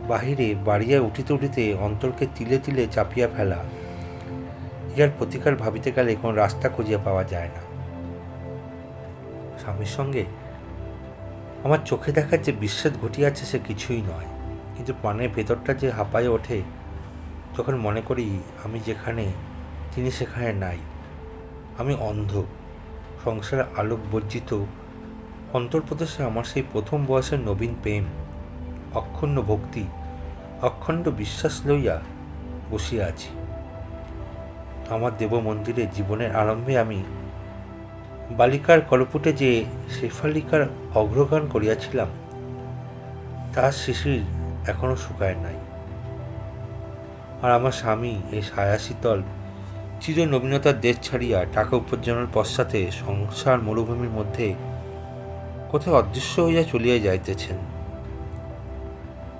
বাহিরে বাড়িয়া উঠিতে উঠিতে অন্তরকে তিলে তিলে চাপিয়া ফেলা, ইহার প্রতিকার ভাবিতে গেলে কোনো রাস্তা খুঁজিয়া পাওয়া যায় না। স্বামীর সঙ্গে আমার চোখে দেখার যে বিচ্ছেদ ঘটিয়াছে সে কিছুই নয়, কিন্তু প্রাণের ভেতরটা যে হাঁপায়ে ওঠে যখন মনে করি আমি যেখানে তিনি সেখানে নাই। আমি অন্ধ, সংসারের আলোক বর্জিত অন্তর্প্রদেশে আমার সেই প্রথম বয়সের নবীন প্রেম, অক্ষুণ্ণ ভক্তি, অখণ্ড বিশ্বাস লইয়া বসিয়া আছি। আমার দেব মন্দিরে জীবনের আরম্ভে আমি বালিকার কলপুটে যে শেফালিকার অগ্রগান করিয়াছিলাম, তার শিশির এখনো শুকায় নাই। আর আমার স্বামী এই ছায়াশীতল চির নবীনতার দেশ ছাড়িয়া টাকা উপার্জনের পশ্চাতে সংসার মরুভূমির মধ্যে কোথায় অদৃশ্য হইয়া চলিয়া যাইতেছেন।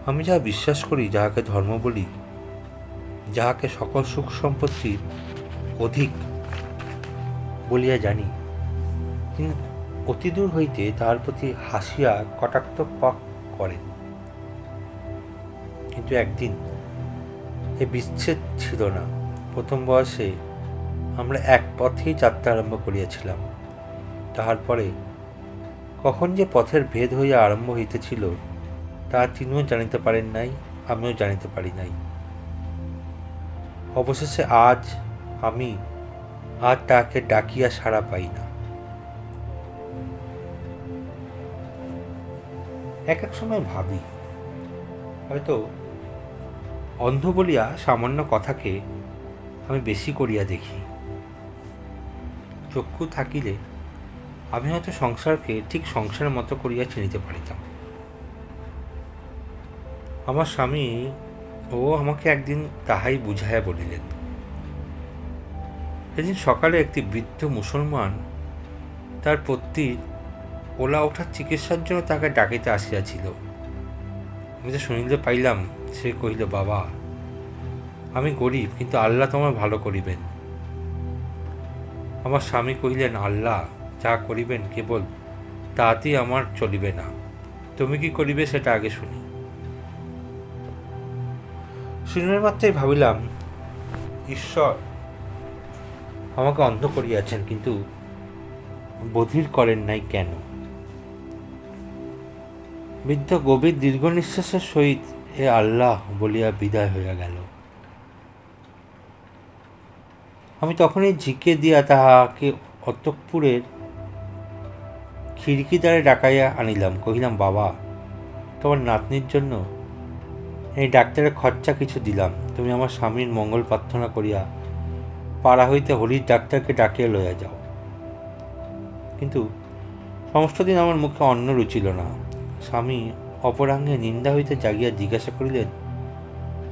আমি যাহা বিশ্বাস করি, যাহাকে ধর্ম বলি, যাহাকে সকল সুখ সম্পত্তির অধিক বলিয়া জানি, তিনি অতিদূর হইতে তাহার প্রতি হাসিয়া কটাক্ষপাত করেন। কিন্তু একদিন এ বিচ্ছেদ ছিল না। প্রথম বয়সে আমরা এক পথেই যাত্রা আরম্ভ করিয়াছিলাম। তাহার পরে কখন যে পথের ভেদ হইয়া আরম্ভ হইতেছিল তাহা তিনিও জানিতে পারেন নাই, আমিও জানিতে পারি নাই। অবশেষে আজ আমি আর তাকে ডাকিয়া সাড়া পাই না। এক এক সময় ভাবি, হয়তো অন্ধ বলিয়া সামান্য কথাকে আমি বেশি করিয়া দেখি। চক্ষু থাকিলে আমি হয়তো সংসারকে ঠিক সংসারের মতো করিয়া চিনিতে পারিতাম। আমার স্বামী ও আমাকে একদিন তাহাই বুঝাইয়া বলিলেন। সেদিন সকালে একটি বৃদ্ধ মুসলমান তার পত্নীর ওলা ওঠার চিকিৎসার জন্য তাকে ডাকিতে আসিয়াছিল। আমি তো শুনিতে পাইলাম, সে কহিল, বাবা, আমি গরিব, কিন্তু আল্লাহ তোমার ভালো করিবেন। আমার স্বামী কহিলেন, আল্লাহ যা করিবেন কেবল তাতেই আমার চলিবে না, তুমি কি করিবে সেটা আগে শুনি। শুনিবার মাত্রই ভাবিলাম, ঈশ্বর আমাকে অন্ধ করিয়াছেন, কিন্তু বধির করেন নাই কেন? বৃদ্ধ গভীর দীর্ঘ নিঃশ্বাসের সহিত হে আল্লাহ বলিয়া বিদায় হইয়া গেল। আমি তখনই ঝিকে দিয়া তাহাকে অন্তঃপুরের খিড়কি দ্বারে ডাকাইয়া আনিলাম। কহিলাম, বাবা, তোমার নাতনির জন্য এই ডাক্তারের খরচা কিছু দিলাম, তুমি আমার স্বামীর মঙ্গল প্রার্থনা করিয়া পাড়া হইতে হরির ডাক্তারকে ডাকিয়া লইয়া যাও। কিন্তু সমস্ত দিন আমার মুখে অন্ন রুচিল না। স্বামী অপরাঙ্গে নিন্দা হইতে জাগিয়া জিজ্ঞাসা করিলেন,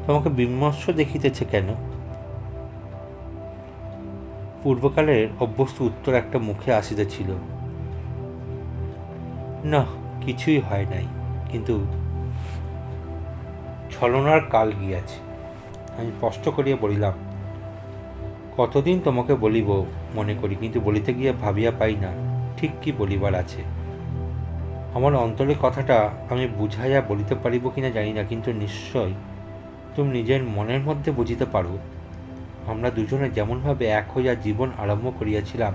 তোমাকে বিমর্ষ দেখিতেছে কেন? পূর্বকালের অভ্যস্ত উত্তর একটা মুখে আসিতেছিল, না, কিছুই হয় নাই, কিন্তু ছলনার কাল গিয়াছে। আমি স্পষ্ট করিয়া বলিলাম, কতদিন তোমাকে বলিব মনে করি, কিন্তু বলিতে গিয়ে ভাবিয়া পাই না ঠিক কি বলিবার আছে। আমার অন্তরের কথাটা আমি বুঝাইয়া বলিতে পারিব কিনা জানি না, কিন্তু নিশ্চয় তুমি নিজের মনের মধ্যে বুঝিতে পারো আমরা দুজনে যেমনভাবে এক হইয়া জীবন আরম্ভ করিয়াছিলাম,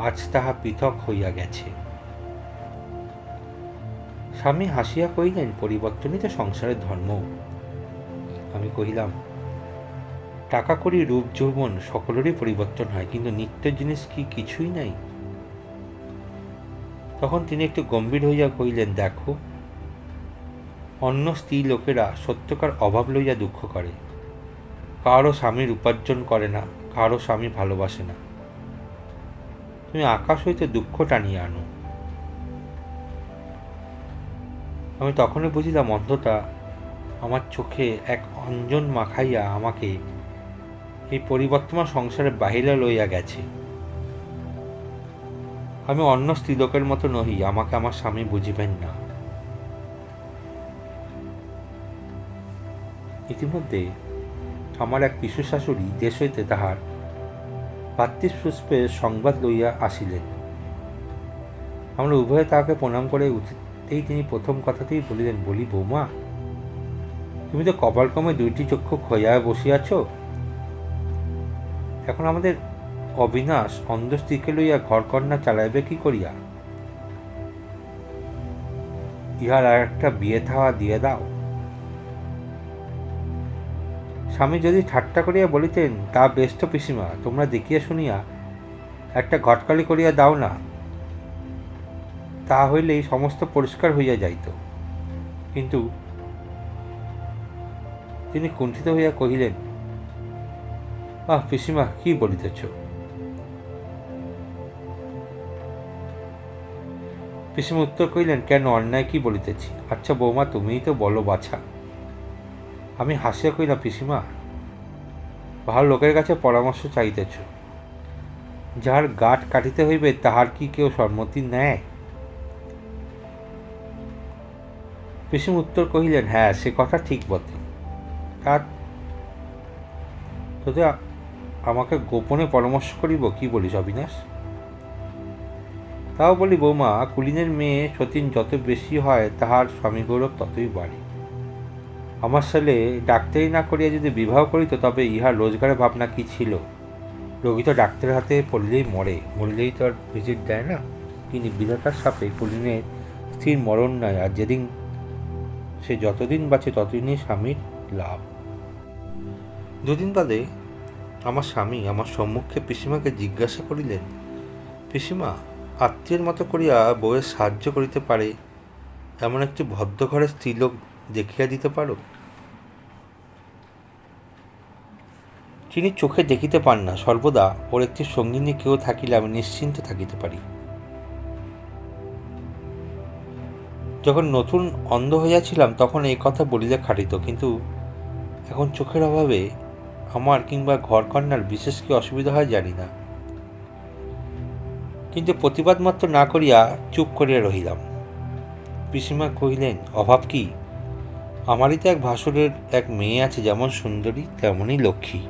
আজ তাহা পৃথক হইয়া গেছে। স্বামী হাসিয়া কহিলেন, পরিবর্তনই তো সংসারের ধর্ম। আমি কহিলাম, টাকা কড়ি রূপ যৌবন সকলেরই পরিবর্তন হয়, কিন্তু নিত্যের জিনিস কি কিছুই নাই? তখন তিনি একটু গম্ভীর হইয়া কহিলেন, দেখো, অন্য স্ত্রী লোকেরা সত্যকার অভাব লইয়া দুঃখ করে, কারো স্বামীর উপার্জন করে না, কারো স্বামী ভালোবাসে না। তুমি আকাশ হইতে দুঃখ টানিয়া আনো। আমি তখনই বুঝিলাম অন্ধতা আমার চোখে এক অঞ্জন মাখাইয়া আমাকে এই পরিবর্তমান সংসারের বাহিরে লইয়া গেছে। আমি অন্য স্ত্রীলোকের মতো নহি, আমাকে আমার স্বামী বুঝিবেন না। ইতিমধ্যে আমার এক পিসু শাশুড়ি দেশ হইতে তাহার ভাতৃপুষ্পের সংবাদ লইয়া আসিলেন। আমরা উভয়ে তাহাকে প্রণাম করে উঠিতেই তিনি প্রথম কথাতেই বলিলেন, বলি বৌমা, তুমি তো কপালক্রমে দুইটি চক্ষু খোয়া বসিয়াছ। এখন আমাদের অবিনাশ অন্ধ স্ত্রীকে লইয়া ঘরকন্যা চালাইবে কি করিয়া? ইহার আর একটা বিয়ে থাওয়া দিয়ে দাও। স্বামী যদি ঠাট্টা করিয়া বলিতেন, তা বেশ তো পিসিমা, তোমরা দেখিয়া শুনিয়া একটা ঘটকালি করিয়া দাও না, তা হইলেই সমস্ত পরিষ্কার হইয়া যাইত। কিন্তু তিনি কুণ্ঠিত হইয়া কহিলেন, আহ পিসিমা, কি বলিতেছ? পিসিমা উত্তর করিলেন, কেন, অন্যায় কি বলিতেছি? আচ্ছা বৌমা, তুমিই তো বলো বাছা। আমি হাসিয়া কইলাম, পিসিমা, ভালো লোকের কাছে পরামর্শ চাইতেছ, যাহার গাঁট কাটিতে হইবে তাহার কি কেউ সম্মতি নেয়? পিসিমা উত্তর কহিলেন, হ্যাঁ, সে কথা ঠিক বটে। তার তোদের আমাকে গোপনে পরামর্শ করিব, কি বলিস অবিনাশ? তাও বলি বৌমা, কুলিনের মেয়ে সতীন যত বেশি হয় তাহার স্বামী গৌরব ততই বাড়ে। আমার ছেলে ডাক্তারি না করিয়া যদি বিবাহ করিত, তবে ইহার রোজগারের ভাবনা কি ছিল? রোগী তো ডাক্তারের হাতে পড়িলেই মরে, মরিলেই তো আর ভিজিট দেয় না। কিন্তু বিধাতার সাপে কুলিনের স্থির মরণ নাই, আর যেদিন সে যতদিন বাঁচে ততদিনই স্বামীর লাভ। দুদিন বাদে আমার স্বামী আমার সম্মুখে পিসিমাকে জিজ্ঞাসা করিলেন, পিসিমা, আত্মীয়ের মতো করিয়া বউয়ের সাহায্য করিতে পারে এমন একটি ভদ্রঘরের স্ত্রীলোক দেখিয়া দিতে পারো? তিনি চোখে দেখিতে পান না, সর্বদা ওর একটি সঙ্গিনী কেউ থাকিলে আমি নিশ্চিন্তে থাকিতে পারি। যখন নতুন অন্ধ হইয়াছিলাম তখন এই কথা বলিলে খাটিত, কিন্তু এখন চোখের অভাবে আমার কিংবা ঘরকন্যার বিশেষ কি অসুবিধা হয় জানি না। কিন্তু প্রতিবাদ মাত্র না করিয়া চুপ করিয়া রহিলাম। পিসিমা কহিলেন, অভাব কি? আমারই তো এক ভাসুরের এক মেয়ে আছে, যেমন সুন্দরী তেমনই লক্ষ্মী।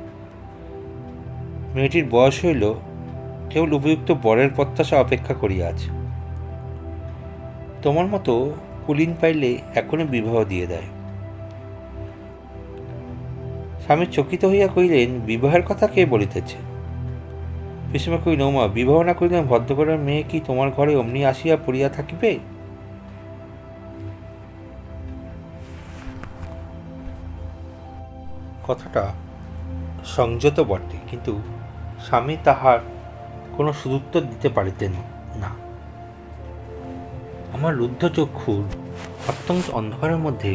মেয়েটির বয়স হইল, কেবল উপযুক্ত বরের প্রত্যাশা অপেক্ষা করিয়া আছে। তোমার মতো কুলীন পাইলে এখনই বিবাহ দিয়ে দেয়। স্বামী চকিত হইয়া কহিলেন, বিবাহের কথা কে বলিতেছে? পিসিমা কহিল, মা, বিবাহ না করিলে ভদ্রঘরের মেয়ে কি তোমার ঘরে অমনি আসিয়া পড়িয়া থাকিবে? কথাটা সংযত বটে, কিন্তু স্বামী তাহার কোনো সদুত্তর দিতে পারিতেন না। আমার রুদ্ধ চক্ষুর অত্যন্ত অন্ধকারের মধ্যে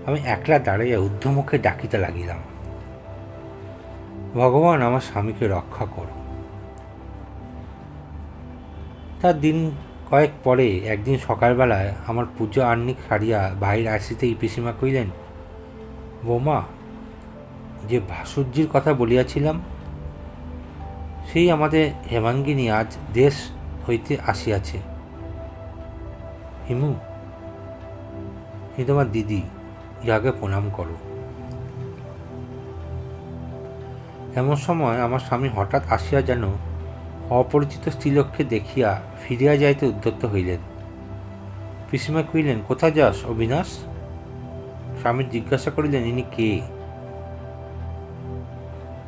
আমি একলা দাঁড়াইয়া ঊর্ধ্বমুখে ডাকিতে লাগিলাম, ভগবান, আমার স্বামীকে রক্ষা করো। তার দিন কয়েক পরে একদিন সকালবেলায় আমার পুজো আহ্নিক সারিয়া বাহির আসিতেই পিসিমা কহিলেন, বৌমা, যে ভাসুরজির কথা বলিয়াছিলাম, সেই আমাদের হেমাঙ্গিনী আজ দেশ হইতে আসিয়াছে। হিমু, হে তোমার দিদি, ইহাকে প্রণাম করো। এমন সময় আমার স্বামী হঠাৎ আসিয়া যেন অপরিচিত স্ত্রীলোককে দেখিয়া ফিরিয়া যাইতে উদ্যত হইলেন। পিসিমা কহিলেন, কোথায় যাস অবিনাশ? স্বামী জিজ্ঞাসা করিলেন, ইনি কে?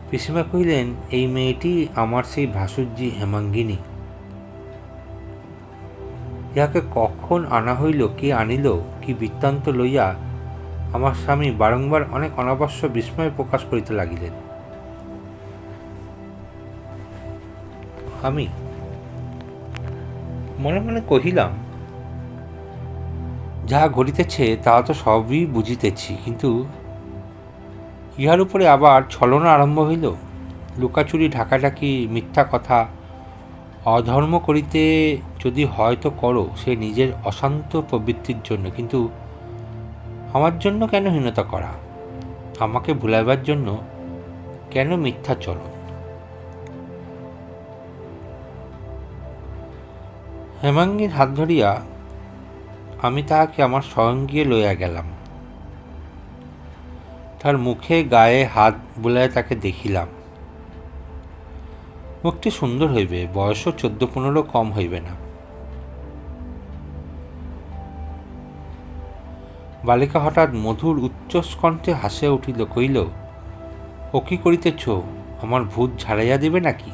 পিসিমা কহিলেন, এই মেয়েটি আমার সেই ভাসুর্যী হেমাঙ্গিনী। ইহাকে কখন আনা হইল, কে আনিল, কি বৃত্তান্ত লইয়া আমার স্বামী বারংবার অনেক অনাবশ্যক বিস্ময় প্রকাশ করিতে লাগিলেন। আমি মনে মনে কহিলাম, যাহা ঘটিতেছে তাহা তো সবই বুঝিতেছি, কিন্তু ইহার উপরে আবার ছলনা আরম্ভ হইল। লুকাচুরি, ঢাকাঢাকি, মিথ্যা কথা, অধর্ম করিতে যদি হয় তো করো, সে নিজের অশান্ত প্রবৃত্তির জন্য, কিন্তু আমার জন্য কেন হীনতা করা? আমাকে ভুলাইবার জন্য কেন মিথ্যাচরণ? হেমাঙ্গীর হাত ধরিয়া আমি তাহাকে আমার সঙ্গে লইয়া গেলাম। তার মুখে গায়ে হাত বুলাইয়া তাকে দেখিলাম। মুখটি সুন্দর হইবে, বয়সও 14-15 কম হইবে না। বালিকা হঠাৎ মধুর উচ্চস্কণ্ঠে হাসিয়া উঠিল, কহিল, ও কি করিতেছ? আমার ভূত ঝাড়াইয়া দিবে নাকি?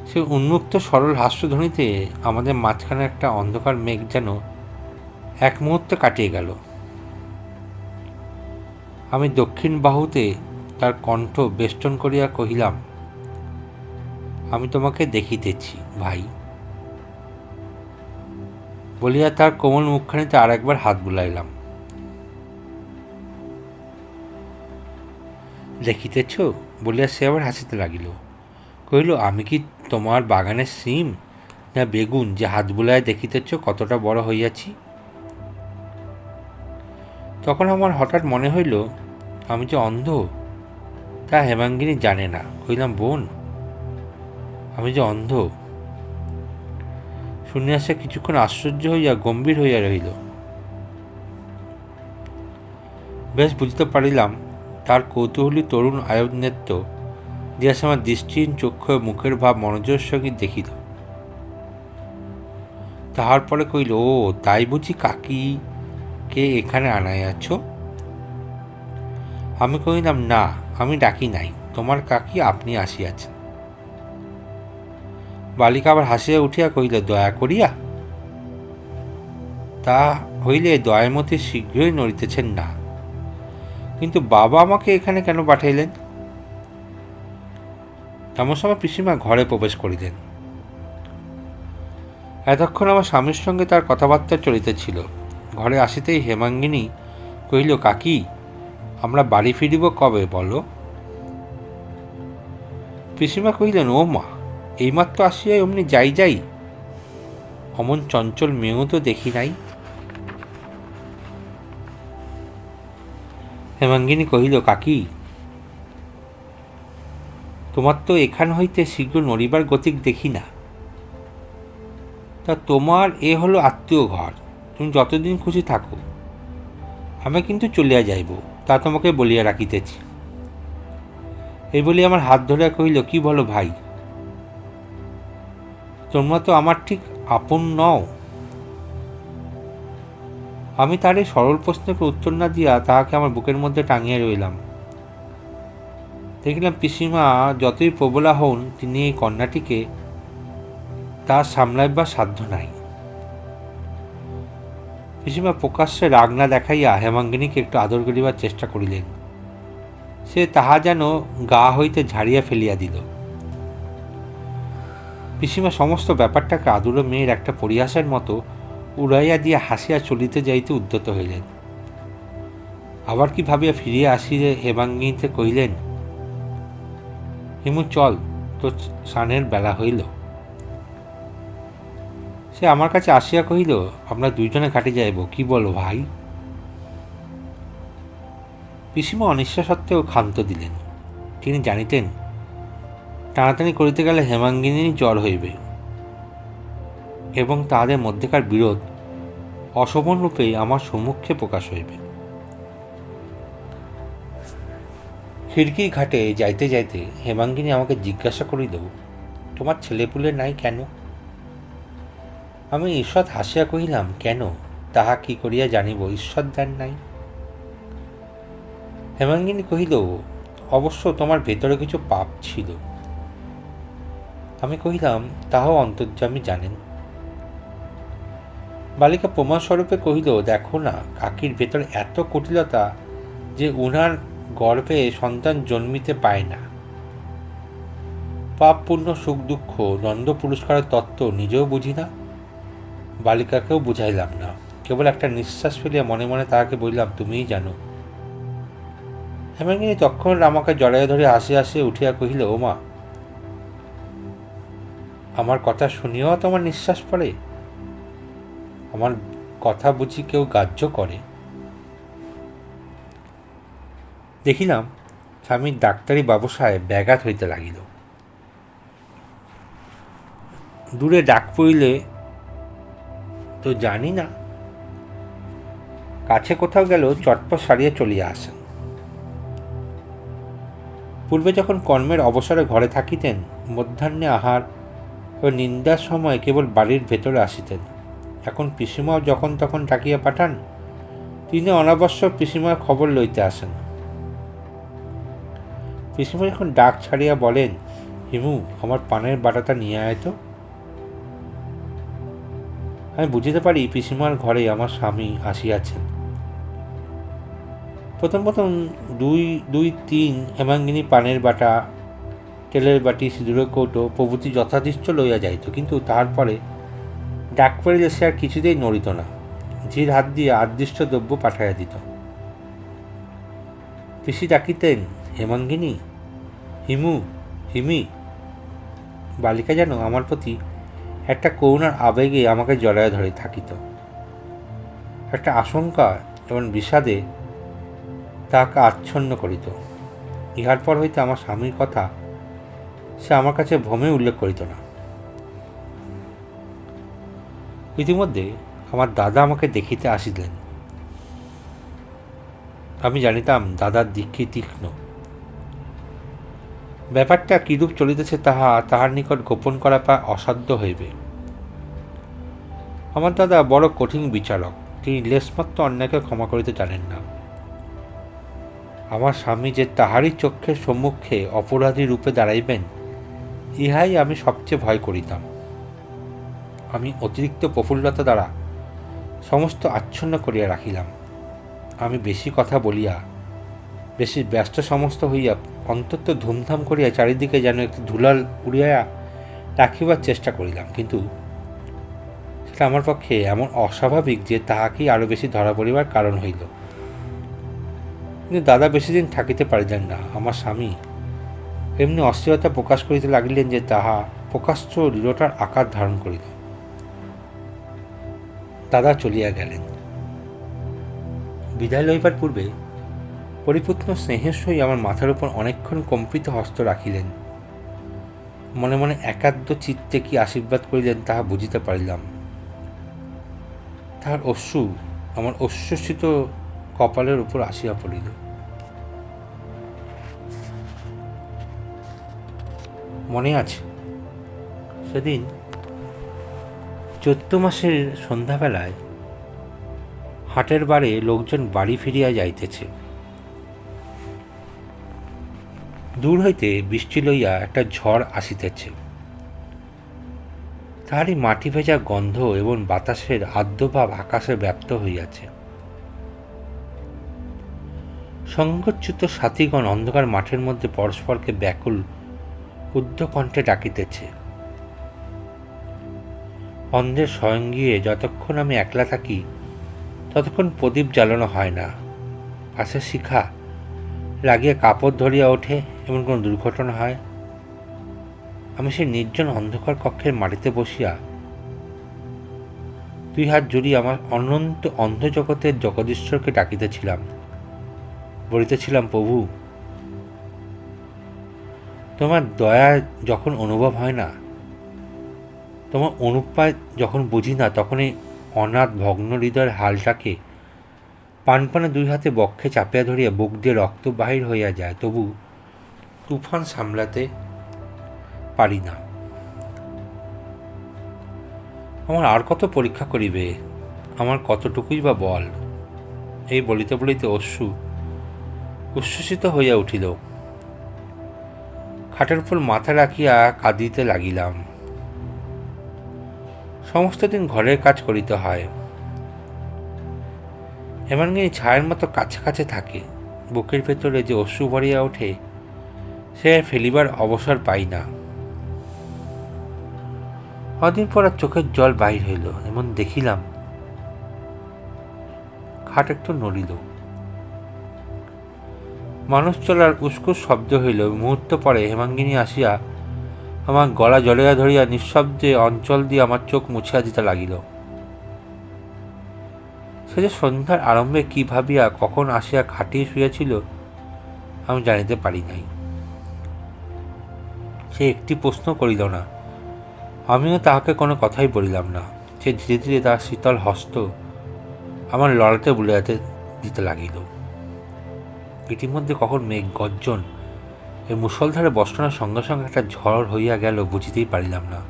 সে উন্মুক্ত সরল হাস্যধ্বনিতে আমাদের মাঝখানে একটা অন্ধকার মেঘ যেন এক মুহূর্তে কাটিয়ে গেল। আমি দক্ষিণ বাহুতে তার কণ্ঠ বেষ্টন করিয়া কহিলাম, আমি তোমাকে দেখিতেছি ভাই। বলিয়া তার কোমল মুখখানিতে আর একবার হাত বুলাইলাম। দেখিতেছ বলিয়া সে আবার হাসিতে লাগিল। কহিল, আমি কি তোমার বাগানের সিম না বেগুন যে হাত বুলায় দেখিতেছ কতটা বড় হইয়াছি? তখন আমার হঠাৎ মনে হইল, আমি যে অন্ধ তা হেমাঙ্গিনী জানে না। কহিলাম, বোন, আমি যে অন্ধ। শুনিয়া সে কিছুক্ষণ আশ্চর্য হইয়া গম্ভীর হইয়া রহিল। বেশ বুঝতে পারিলাম তার কৌতূহলী তরুণ আয়নেত্র দিয়া সে আমার দৃষ্টিহীন চক্ষু মুখের ভাব মনোযোগের সহিত দেখিল। তাহার পরে কহিল, ও তাই বুঝি কাকীকে এখানে আনাইয়াছ? আমি কহিলাম, না, আমি ডাকি নাই, তোমার কাকী আপনি আসিয়াছেন। বালিকা আবার হাসিয়া উঠিয়া কহিল, দয়া করিয়া? তা হইলে দয়ামতী শীঘ্রই নড়িতেছেন না, কিন্তু বাবা আমাকে এখানে কেন পাঠাইলেন? এমন সময় পিসিমা ঘরে প্রবেশ করিলেন। এতক্ষণ আমার স্বামীর সঙ্গে তার কথাবার্তা চলিতেছিল। ঘরে আসিতেই হেমাঙ্গিনী কহিল, কাকী, আমরা বাড়ি ফিরিব কবে বলো? পিসিমা কহিলেন, ও মা, এইমাত্র আসিয়া অমনি যাই? অমন চঞ্চল মেয়েও তো দেখি নাই। হেমাঙ্গিনী কহিল, কাকী, তোমার তো এখান হইতে শীঘ্র নড়িবার গতিক দেখি না। তা তোমার এ হলো আত্মীয় ঘর, তুমি যতদিন খুশি থাকো, আমি কিন্তু চলিয়া যাইব, তা তোমাকে বলিয়া রাখিতেছি। এই বলি আমার হাত ধরিয়া কহিল, কি বলো ভাই, তোমরা তো আমার ঠিক আপন নও। আমি তার এই সরল প্রশ্নের উত্তর না দিয়া তাহাকে আমার বুকের মধ্যে টাঙিয়া রইলাম। দেখিলাম পিসিমা যতই প্রবলা হন, তিনি এই কন্যাটিকে তার সামলাইবার সাধ্য নাই। পিসিমা প্রকাশ্যে রাগ না দেখাইয়া হেমাঙ্গিনীকে একটু আদর করিবার চেষ্টা করিলেন। সে তাহা যেন গা হইতে ঝাড়িয়া ফেলিয়া দিল। পিসিমা সমস্ত ব্যাপারটাকে আদুরে মেয়ের একটা পরিহাসের মতো উড়াইয়া দিয়া হাসিয়া চলিতে যাইতে উদ্যত হইলেন। আবার কি ভাবিয়া ফিরিয়া আসিয়া হেমাঙ্গিনীতে কহিলেন, হিমু, চল, তো স্নানের বেলা হইল। সে আমার কাছে আসিয়া কহিল, আমরা দুইজনে ঘাটে যাইব, কি বলো ভাই? পিসিমা অনিচ্ছা সত্ত্বেও ক্ষান্ত দিলেন। তিনি জানিতেন টানাটানি করিতে গেলে হেমাঙ্গিনীর জ্বর হইবে এবং তাহাদের মধ্যেকার বিরোধ অশোভন রূপেই আমার সম্মুখে প্রকাশ হইবে। খিড়কি ঘাটে যাইতে যাইতে হেমাঙ্গিনী আমাকে জিজ্ঞাসা করিল, তোমার ছেলেপুলে নাই কেন? আমি ঈষৎ হাসিয়া কহিলাম, কেন, তাহা কি করিয়া জানিব, ঈশ্বর দেন নাই। হেমাঙ্গিনী কহিল, অবশ্য তোমার ভেতরে কিছু পাপ ছিল। আমি কহিলাম, তাহাও অন্তর্যামী জানেন। বালিকা প্রমাণস্বরূপে কহিল, দেখো না, কাকির ভেতরে এত কুটিলতা যে উনার গর্ভে সন্তান জন্মিতে পায় না। পাপ পুণ্য সুখ দুঃখ দ্বন্দ্ব পুরস্কারের তত্ত্ব নিজেও বুঝি না, বালিকাকেও বুঝাইলাম না। কেবল একটা নিঃশ্বাস ফেলিয়া মনে মনে তাহাকে বললাম, তুমিই জানো। হেমাঙ্গিনী তৎক্ষণাৎ আমাকে জড়াইয়া ধরে হাসি হাসিয়া উঠিয়া কহিল, ও মা, আমার কথা শুনিয়াও তোমার নিঃশ্বাস পড়ে? আমার কথা বুঝি কেউ গ্রাহ্য করে? দেখিলাম স্বামীর ডাক্তারি ব্যবসায় ব্যাঘাত হইতে লাগিল। দূরে ডাক পড়িলে তো জানি না, কাছে কোথাও গেল চটপট সারিয়া চলিয়া আসেন। পূর্বে যখন কর্মের অবসরে ঘরে থাকিতেন, মধ্যাহ্নে আহার ও নিন্দার সময় কেবল বাড়ির ভেতরে আসিতেন। এখন পিসিমাও যখন তখন ডাকিয়া পাঠান, তিনি অনাবশ্যক পিসিমার খবর লইতে আসেন। পিসিমা যখন ডাক ছাড়িয়া বলেন, হিমু, আমার পানের বাটাটা নিয়ে আয় তো, আমি বুঝিতে পারি পিসিমার ঘরে আমার স্বামী আসিয়াছেন। প্রথম প্রথম দুই তিন হেমাঙ্গিনী পানের বাটা, তেলের বাটি, সিঁদুরের কৌটো প্রভৃতি যথাদৃষ্ট লইয়া যাইত, কিন্তু তারপরে ডাক পড়িলে সে আর কিছুতেই নড়িত না, ঝির হাত দিয়ে আদিষ্ট দ্রব্য পাঠাইয়া দিত। পিসি ডাকিতেন, হেমাঙ্গিনী, হিমু, হিমি। বালিকা যেন আমার প্রতি একটা করুণার আবেগে আমাকে জড়াইয়া ধরে থাকিত। একটা আশঙ্কা এবং বিষাদে তাহাকে আচ্ছন্ন করিত। ইহার পর হইতে আমার স্বামীর কথা সে আমার কাছে ভ্রমে উল্লেখ করিত না। ইতিমধ্যে আমার দাদা আমাকে দেখিতে আসিলেন। আমি জানিতাম দাদার দৃষ্টি তীক্ষ্ণ। ব্যাপারটা কিরূপ চলিতেছে তাহার নিকট গোপন করা প্রায় অসাধ্য হইবে। আমার দাদা বড় কঠিন বিচারক, তিনি লেশমাত্র অন্যায়কে ক্ষমা করিতে জানেন না। আমার স্বামী যে তাহারই চক্ষের সম্মুখে অপরাধী রূপে দাঁড়াইবেন, ইহাই আমি সবচেয়ে ভয় করিতাম। আমি অতিরিক্ত প্রফুল্লতা দ্বারা সমস্ত আচ্ছন্ন করিয়া রাখিলাম। আমি বেশি কথা বলিয়া, বেশি ব্যস্ত সমস্ত হইয়া, অন্তত ধুমধাম করিয়া চারিদিকে যেন একটু ধুলাল উড়িয়া রাখিবার চেষ্টা করিলাম, কিন্তু সেটা আমার পক্ষে এমন অস্বাভাবিক যে তাহাকেই আরও বেশি ধরা পড়িবার কারণ হইল। কিন্তু দাদা বেশি দিন থাকিতে পারিলেন না। আমার স্বামী এমনি অস্থিরতা প্রকাশ করিতে লাগিলেন যে তাহা প্রকাশ্য দৃঢ়তার আকার ধারণ করিল। দাদা চলিয়া গেলেন। বিদায় লইবার পূর্বে পরিপূর্ণ স্নেহের সহিত আমার মাথার উপর অনেকক্ষণ কম্পিত হস্ত রাখিলেন। মনে মনে একাদ্য চিত্তে কি আশীর্বাদ করিলেন তাহা বুঝিতে পারিলাম। তাহার অশ্রু আমার অশ্রুসিত কপালের উপর আসিয়া পড়িল। মনে আছে সেদিন চৈত্র মাসের সন্ধ্যাবেলায় হাটের বারে লোকজন বাড়ি ফিরিয়া যাইতেছে। দূর হইতে বৃষ্টি লইয়া একটা ঝড় আসিতেছে। তাহারই মাটি ভেজা গন্ধ এবং বাতাসের আর্দ্রভাব আকাশে ব্যাপ্ত হইয়াছে। সংঘচ্যুত সাথীগণ অন্ধকার মাঠের মধ্যে পরস্পরকে ব্যাকুল উদ্ধকণ্ঠে ডাকিতেছে। অন্ধের সঙ্গীয়ে যতক্ষণ আমি একলা থাকি ততক্ষণ প্রদীপ জ্বালানো হয় না। পাশে শিখা লাগিয়ে কাপড় ধরিয়া ওঠে, এমন কোনো দুর্ঘটনা হয়। আমি সেই নির্জন অন্ধকার কক্ষের মাটিতে বসিয়া দুই হাত জড়িয়ে আমার অনন্ত অন্ধজগতের জগদীশ্বরকে ডাকিতেছিলাম, বলিতেছিলাম, প্রভু, তোমার দয়া যখন অনুভব হয় না, তোমার অনুপায় যখন বুঝি না, তখন এই অনাথ ভগ্ন হৃদয়ের হালটাকে পানপানে দুই হাতে বক্ষে চাপিয়া ধরিয়া বুক দিয়ে রক্ত বাহির হইয়া যায়, তবু তুফান সামলাতে পারি না। আমার আর কত পরীক্ষা করিবে, আমার কতটুকুই বা বল। এই বলিতে বলিতে অশ্রু উচ্ছ্বসিত হইয়া উঠিল। খাটের উপর মাথা রাখিয়া কাঁদিতে লাগিলাম। সমস্ত দিন ঘরের কাজ করিতে হয়। হেমাঙ্গিনী ছায়ের মতো কাছে কাছে থাকে। বুকের ভেতরে যে অশ্রু ভরিয়া ওঠে, সে ফেলিবার অবসর পাই না। অদিন পর চোখের জল বাহির হইল। এমন দেখিলাম খাট একটু নড়িল। মানুষ চলার উস্কুস শব্দ হইল। মুহূর্ত পরে হেমাঙ্গিনী আসিয়া আমার গলা জড়িয়া ধরিয়া নিঃশব্দে অঞ্চল দিয়ে আমার চোখ মুছিয়া দিতে লাগিল। সে যে সন্ধ্যার আরম্ভে কি ভাবিয়া কখন আসিয়া খাটিয়ে শুয়েছিল আমি জানিতে পারি নাই। সে একটি প্রশ্ন করিল না, আমিও তাহাকে কোনো কথাই বলিলাম না। সে ধীরে ধীরে তার শীতল হস্ত আমার লড়াতে বুলাইতে দিতে লাগিল। ইতিমধ্যে কখন মেঘ গর্জন এই মুষলধারে বর্ষণের সঙ্গে সঙ্গে একটা ঝড় হইয়া গেল বুঝিতেই পারিলাম না।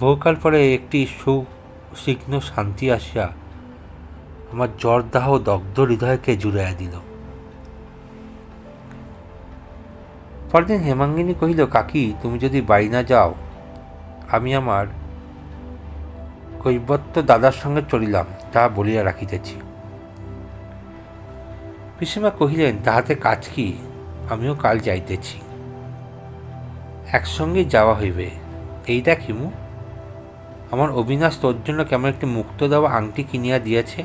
বহুকাল পরে একটি সুশিগ্ন শান্তি আসিয়া আমার জ্বরদাহ দগ্ধ হৃদয়কে জুড়াইয়া দিল। পরদিন হেমাঙ্গিনী কহিল, কাকি, তুমি যদি বাড়ি না যাও, আমি আমার কৈবত্য দাদার সঙ্গে চলিলাম, তাহা বলিয়া রাখিতেছি। পিসিমা কহিলেন, তাহাতে কাজ কি, আমিও কাল যাইতেছি, একসঙ্গে যাওয়া হইবে। এই দেখ হিমু, আমার অবিনাশ তোর জন্য কেমন একটি মুক্ত দেওয়া আংটি কিনিয়া দিয়েছে।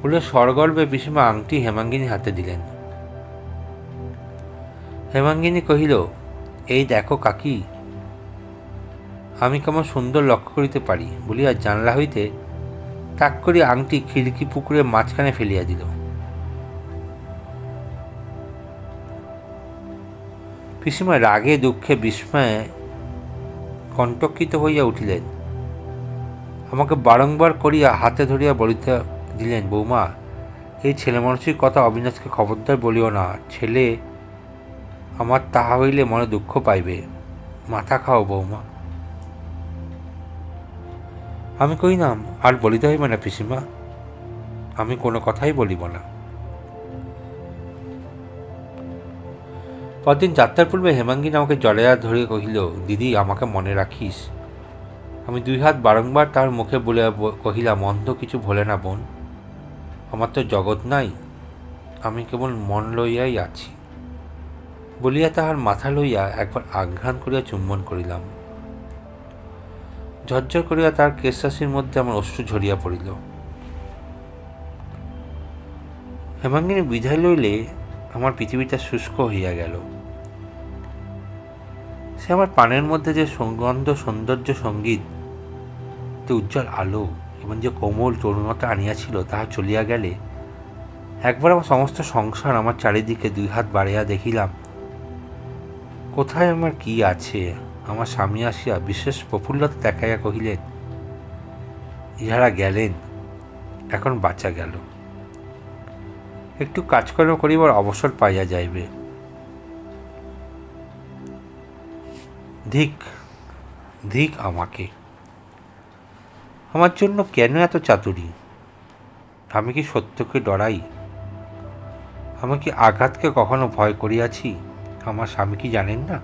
বলে সগর্বে পিসিমা আংটি হেমাঙ্গিনীর হাতে দিলেন। হেমাঙ্গিনী কহিল, এই দেখো কাকি, আমি কেমন সুন্দর লক্ষ্য করিতে পারি, বলিয়া জানলা হইতে তাক করিয়া আংটি খিড়কি পুকুরের মাঝখানে ফেলিয়া দিল। পিসিমা রাগে দুঃখে বিস্ময়ে কণ্টকিত হইয়া উঠিলেন। আমাকে বারংবার করিয়া হাতে ধরিয়া বলিতে দিলেন, বৌমা, এই ছেলে মানুষের কথা অবিনাশকে খবরদার বলিও না। ছেলে আমার তাহা হইলে মনে দুঃখ পাইবে। মাথা খাও বৌমা। আমি কহিলাম, আর বলিতে হইবে না পিসিমা, আমি কোনো কথাই বলিব না। পরদিন যাত্রার পূর্বে হেমাঙ্গিনী আমাকে জড়াইয়া ধরে কহিল, দিদি, আমাকে মনে রাখিস। আমি দুই হাত বারংবার তাহার মুখে বলিয়া কহিলাম, অন্ধ কিছু ভোলে না বোন, আমার তো জগৎ নাই, আমি কেবল মন লইয়াই আছি। বলিয়া তাহার মাথা লইয়া একবার আঘ্রাণ করিয়া চুম্বন করিলাম। ঝরঝর করিয়া তার কেশরাশির মধ্যে আমার অশ্রু ঝরিয়া পড়িল। হেমাঙ্গিনী বিদায় লইলে আমার পৃথিবীটা শুষ্ক হইয়া গেল। সে আমার প্রাণের মধ্যে যে সুগন্ধ সৌন্দর্য সঙ্গীত, উজ্জ্বল আলো এবং যে কোমল তরুণতা আনিয়াছিল, তাহা চলিয়া গেলে একবার আমার সমস্ত সংসার আমার চারিদিকে দুই হাত বাড়িয়া দেখিলাম কোথায় আমার কি আছে। আমার স্বামী আসিয়া বিশেষ প্রফুল্লতা দেখাইয়া কহিলেন, ইহারা গেলেন, এখন বাঁচা গেল, একটু কাজকর্ম করিবার অবসর পাইয়া যাইবে। ধিক ধিক আমাকে, আমার জন্য কেন এত চাতুরী? আমি কি সত্যকে ডরাই? আমি কি আঘাতকে কখনো ভয় করিয়াছি? আমার স্বামী কি জানেন না?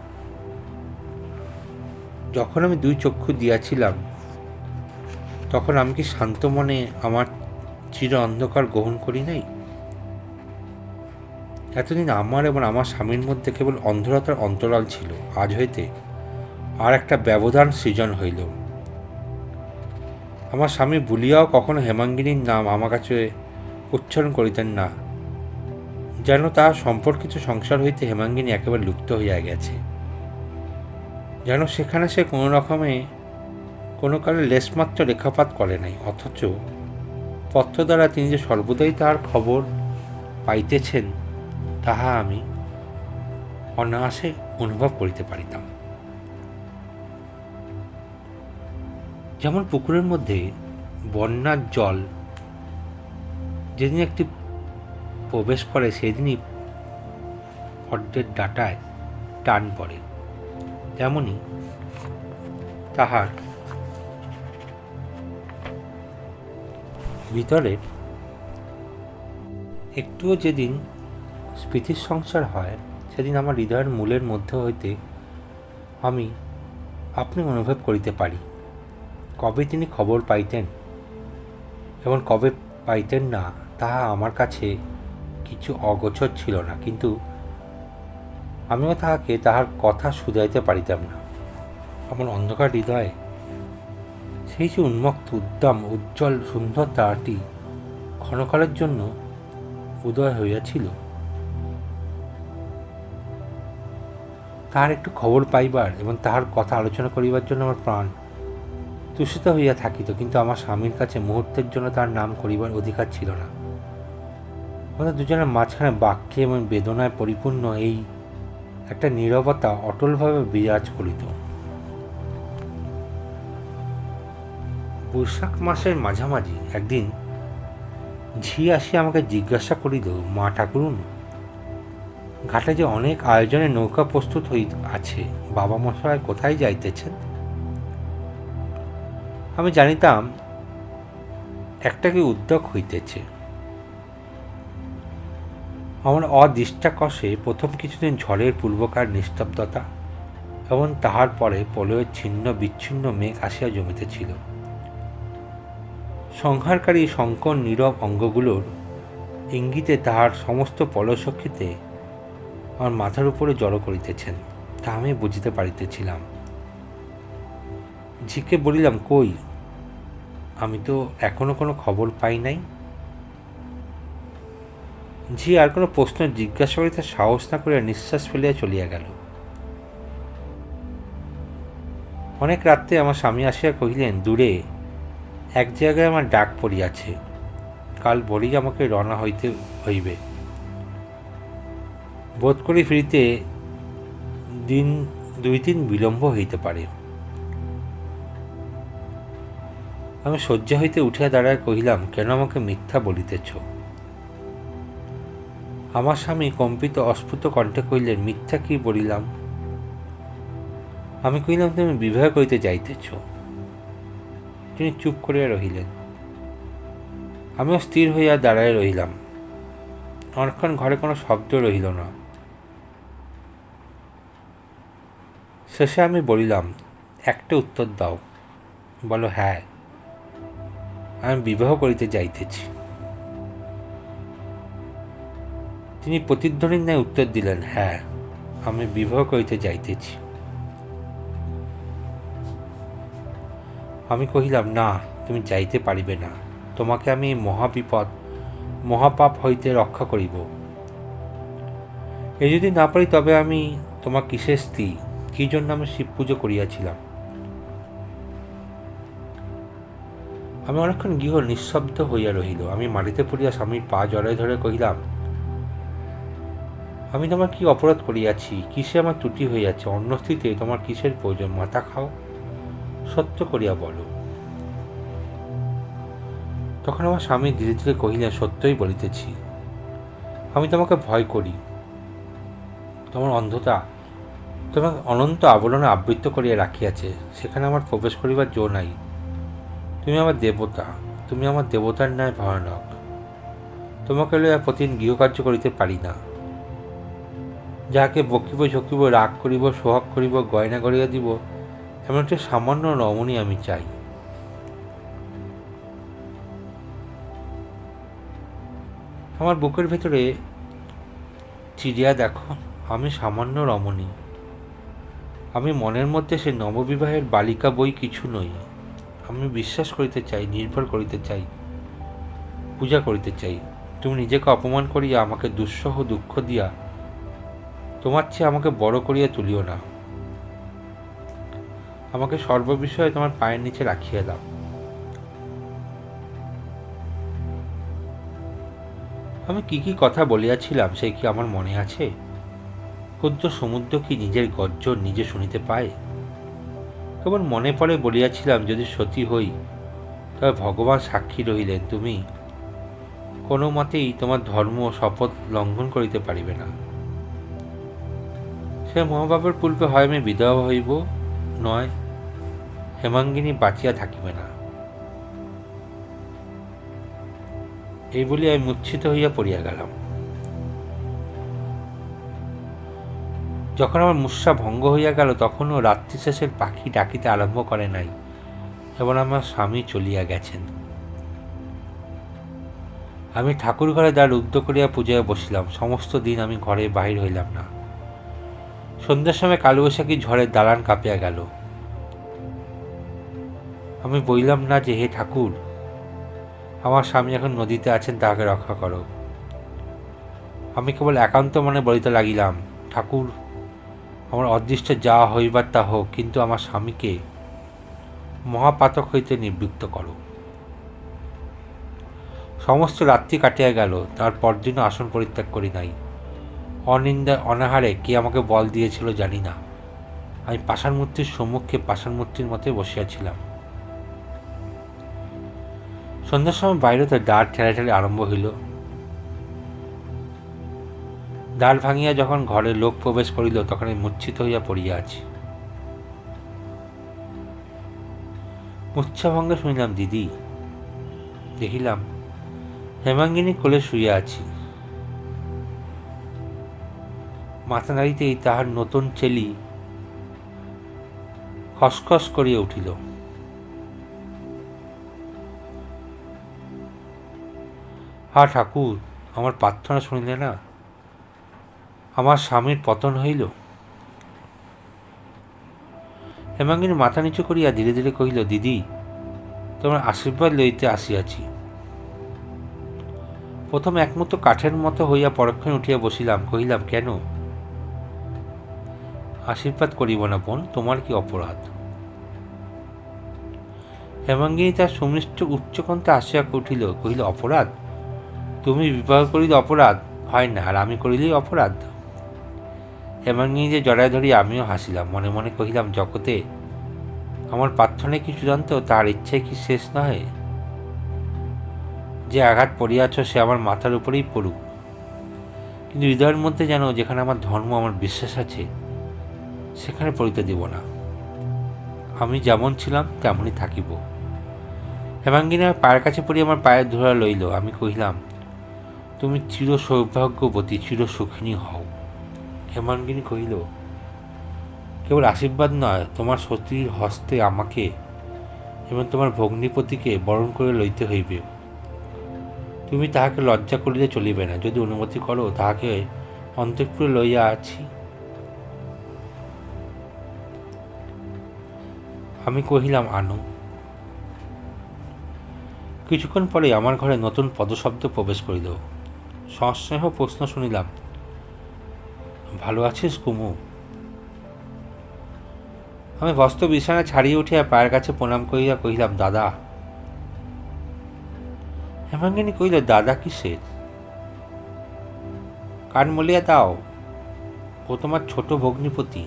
যখন আমি দুই চক্ষু দিয়াছিলাম, তখন আমি কি শান্ত মনে আমার চির অন্ধকার গ্রহণ করি নাই? এতদিন আমার এবং আমার স্বামীর মধ্যে কেবল অন্ধকার অন্তরাল ছিল, আজ হইতে আর একটা ব্যবধান সৃজন হইল। আমার স্বামী ভুলিয়াও কখনো হেমাঙ্গিনীর নাম আমার কাছে উচ্চারণ করিতেন না, যেন তাহার সম্পর্কিত সংসার হইতে হেমাঙ্গিনী একেবারে লুপ্ত হইয়া গেছে, যেন সেখানে সে কোনো রকমে কোনো কালে লেশমাত্র রেখাপাত করে নাই। অথচ পত্র দ্বারা তিনি যে সর্বদাই তাহার খবর পাইতেছেন, তাহা আমি অনায়াসে অনুভব করিতে পারিতাম। যেমন পুকুরের মধ্যে বন্যার জল যেদিন একটি প্রবেশ করে, সেদিনই পদ্মের ডাঁটায় টান পড়ে, তেমনি তাহার ভিতরে একটুও যেদিন স্মৃতির সংসার হয়, সেদিন আমার হৃদয়ের মূলের মধ্যে হইতে আমি আপনি অনুভব করিতে পারি কবে তিনি খবর পাইতেন এবং কবে পাইতেন না, তাহা আমার কাছে কিছু অগোচর ছিল না। কিন্তু আমিও তাহাকে তাহার কথা শুধাইতে পারিতাম না। আমার অন্ধকার হৃদয়ে সেই যে উন্মুক্ত উদ্দাম উজ্জ্বল সুন্দর তারাটি ক্ষণকালের জন্য উদয় হইয়াছিল, তাহার একটু খবর পাইবার এবং তাহার কথা আলোচনা করিবার জন্য আমার প্রাণ তুষিত হইয়া থাকিত। কিন্তু আমার স্বামীর কাছে মুহূর্তের জন্য তার নাম করিবার অধিকার ছিল না। আমাদের দুজনের মাঝখানে বাক্যে এবং বেদনায় পরিপূর্ণ এই একটা নীরবতা অটলভাবে বিরাজ করিত। বৈশাখ মাসের মাঝামাঝি একদিন ঝি আসিয়া আমাকে জিজ্ঞাসা করিল, মা ঠাকুরুন, ঘাটে যে অনেক আয়োজনে নৌকা প্রস্তুত আছে, বাবা মশাই কোথায় যাইতেছেন? আমি জানিতাম একটা কি উদ্যোগ হইতেছে। আমার অদৃষ্টাকষে প্রথম কিছুদিন ঝড়ের পূর্বকার নিস্তব্ধতা এবং তাহার পরে প্রলয়ের ছিন্ন বিচ্ছিন্ন মেঘ আসিয়া জমিতেছিল। সংহারকারী শঙ্কর নীরব অঙ্গগুলোর ইঙ্গিতে তাহার সমস্ত পলশক্তিতে আমার মাথার উপরে জড়ো করিতেছেন, তা আমি বুঝিতে পারিতেছিলাম। ঝিকে বলিলাম, কই, আমি তো এখনো কোনো খবর পাই নাই। ঝি আর কোনো প্রশ্ন জিজ্ঞাসা করিতে সাহস না করিয়া নিঃশ্বাস ফেলিয়া চলিয়া গেল। অনেক রাত্রে আমার স্বামী আসিয়া কহিলেন, দূরে এক জায়গায় আমার ডাক পড়িয়াছে, কাল ভোরেই আমাকে রওনা হইতে হইবে। বোধ করি ফিরিতে দিন 2-3 বিলম্ব হইতে পারে। আমি শয্যা হইতে উঠিয়া দাঁড়ায় কহিলাম, কেন আমাকে মিথ্যা বলিতেছ? আমার স্বামী কম্পিত অস্ফুট কণ্ঠে কহিলেন, মিথ্যা কি বলিলাম? আমি কহিলাম, তুমি বিবাহ করিতে যাইতেছ। তিনি চুপ করিয়া রহিলেন। আমিও স্থির হইয়া দাঁড়ায় রহিলাম। অনেকক্ষণ ঘরে কোনো শব্দ রহিল না। শেষে আমি বলিলাম, একটা উত্তর দাও। বলো, হ্যাঁ, আমি বিবাহ করিতে যাইতেছি। তিনি প্রতিধ্বনির ন্যায় উত্তর দিলেন, হ্যাঁ, আমি বিবাহ করিতে যাইতেছি। আমি কহিলাম, না, তুমি যাইতে পারিবে না। তোমাকে আমি এই মহাবিপদ মহাপাপ হইতে রক্ষা করিব। এ যদি না পারি, তবে আমি তোমার কিসের স্ত্রী? কি জন্য আমি শিব পুজো করিয়াছিলাম? আমি অনেকক্ষণ গৃহ নিঃশব্দ হইয়া রহিল। আমি মাটিতে পড়িয়া স্বামীর পা জড়ায় ধরে কহিলাম, আমি তোমার কি অপরাধ করিয়াছি? কিসে আমার ত্রুটি হইয়াছে? অন্য স্ত্রীতে তোমার কিসের প্রয়োজন? মাথা খাও, সত্য করিয়া বলো। তখন আমার স্বামী ধীরে ধীরে কহিলেন, সত্যই বলিতেছি, আমি তোমাকে ভয় করি। তোমার অন্ধতা তোমাকে অনন্ত আবরণে আবৃত করিয়া রাখিয়াছে, সেখানে আমার প্রবেশ করিবার জো নাই। তুমি আমার দেবতা, তুমি আমার দেবতার ন্যায় ভয়ানক। তোমাকে লইয়া প্রতিদিন গৃহকার্য করিতে পারি না। যাহাকে বকিব, ঝকিব, রাগ করিব, সোহাগ করিব, গয়না গড়িয়া দিব, এমন একটি সামান্য রমণী আমি চাই। আমার বুকের ভেতরে চিড়িয়া দেখো, আমি সামান্য রমণী। আমি মনের মধ্যে সে নববিবাহের বালিকা বই কিছু নই। আমি বিশ্বাস করিতে চাই, নির্ভর করিতে চাই, পূজা করিতে চাই। তুমি নিজেকে অপমান করিয়া আমাকে দুঃসহ দুঃখ দিয়া তোমার চেয়ে আমাকে বড় করিয়া তুলিও না। আমাকে সর্ববিষয়ে তোমার পায়ের নিচে রাখিয়া দাও। আমি কি কি কথা বলিয়াছিলাম, সে কি আমার মনে আছে? ক্ষুদ্র সমুদ্র কি নিজের গর্জন নিজে শুনিতে পায়? কেবল মনে পড়ে বলিয়াছিলাম, যদি সতী হই, তবে ভগবান সাক্ষী রহিলেন, তুমি কোনো মতেই তোমার ধর্ম শপথ লঙ্ঘন করিতে পারিবে না। সে মহাপাপের পূর্বে হয় আমি বিধবা হইব, নয় হেমাঙ্গিনী বাঁচিয়া থাকিবে না। এই বলি আমি মূর্ছিত হইয়া পড়িয়া গেলাম। যখন আমার মূর্ছা ভঙ্গ হইয়া গেল, তখনও রাত্রি শেষের পাখি ডাকিতে আরম্ভ করে নাই এবং আমার স্বামী চলিয়া গেছেন। আমি ঠাকুর ঘরে দ্বার রুদ্ধ করিয়া পূজায় বসিলাম। সমস্ত দিন আমি ঘরে বাহির হইলাম না। সন্ধ্যার সময় কালবৈশাখী ঝড়ে দালান কাঁপিয়া গেল। আমি বলিলাম না যে, হে ঠাকুর, আমার স্বামী এখন নদীতে আছেন, তাহাকে রক্ষা করো। আমি কেবল একান্ত মনে বলিতে লাগিলাম, ঠাকুর, আমার অদৃষ্টে যা হইবার তা হোক, কিন্তু আমার স্বামীকে মহাপাতক হইতে নিবৃত্ত করো। সমস্ত রাত্রি কাটিয়া গেল। তার পরদিনও আসন পরিত্যাগ করি নাই। অনিন্দা অনাহারে কে আমাকে বল দিয়েছিল জানি না। আমি পাষাণ মূর্তির সম্মুখে পাষাণ মূর্তির মতে বসিয়াছিলাম। সন্ধ্যার সময় বাইরেতে দ্বার ঠেলাঠেলি আরম্ভ হইল। দ্বার ভাঙিয়া যখন ঘরে লোক প্রবেশ করিল, তখন আমি মূর্ছিত হইয়া পড়িয়া আছি। মূর্ছাভঙ্গে শুনিলাম দিদি। দেখিলাম হেমাঙ্গিনী কোলে শুইয়া আছি। মাথা নাড়িতেই তাহার নতুন চেলি খসখস করিয়া উঠিল। হা ঠাকুর, আমার প্রার্থনা শুনিলে না? আমার স্বামীর পতন হইল। হেমাঙ্গিনী মাথা নিচু করিয়া ধীরে ধীরে কহিল, দিদি, তোমার আশীর্বাদ লইতে আসিয়াছি। প্রথম একমতো কাঠের মতো হইয়া পরক্ষণ উঠিয়া বসিলাম। কহিলাম, কেন? আশীর্বাদ করিব না বোন, তোমার কি অপরাধ? হেমাঙ্গিনী তার সুমিষ্ট উচ্চকণ্ঠে আসিয়া উঠিল, কহিল, অপরাধ? তুমি বিবাহ করিলে অপরাধ হয় না, আর আমি করিলেই অপরাধ? হেমাঙ্গিনী যে জড়ায় ধরিয়া আমিও হাসিলাম। মনে মনে কহিলাম, জগতে আমার প্রার্থনায় কি চূড়ান্ত, তার ইচ্ছাই কি শেষ নহে? যে আঘাত পড়িয়াছ সে আমার মাথার উপরেই পড়ুক, কিন্তু হৃদয়ের মধ্যে যেন, যেখানে আমার ধর্ম, আমার বিশ্বাস আছে, সেখানে পড়িতে দেব না। আমি যেমন ছিলাম তেমনই থাকিব। হেমাঙ্গিনী আমার পায়ের কাছে পড়িয়া আমার পায়ের ধুলা লইল। আমি কহিলাম, তুমি চির সৌভাগ্যবতী, চির সুখিনী হও। হেমাঙ্গিনী কহিল, কেবল আশীর্বাদ নয়, তোমার সতীর হস্তে আমাকে এবং তোমার ভগ্নিপতিকে বরণ করে লইতে হইবে। তুমি তাহাকে লজ্জা করিলে চলিবে না। যদি অনুমতি করো, তাহাকে অন্তঃপুরে লইয়া আছি। আমি কহিলাম, আনো। কিছুক্ষণ পরে আমার ঘরে নতুন পদশব্দ প্রবেশ করিল। সস্নেহ প্রশ্ন শুনিলাম, ভালো আছিস কুমু? আমি বস্ত্র বিছানা ছাড়িয়ে উঠিয়া পায়ের কাছে প্রণাম করিয়া কহিলাম, দাদা। হেমাঙ্গিনী কহিল, দাদা কিসের? কান মলিয়া দাও, ও তোমার ছোট ভগ্নিপতি।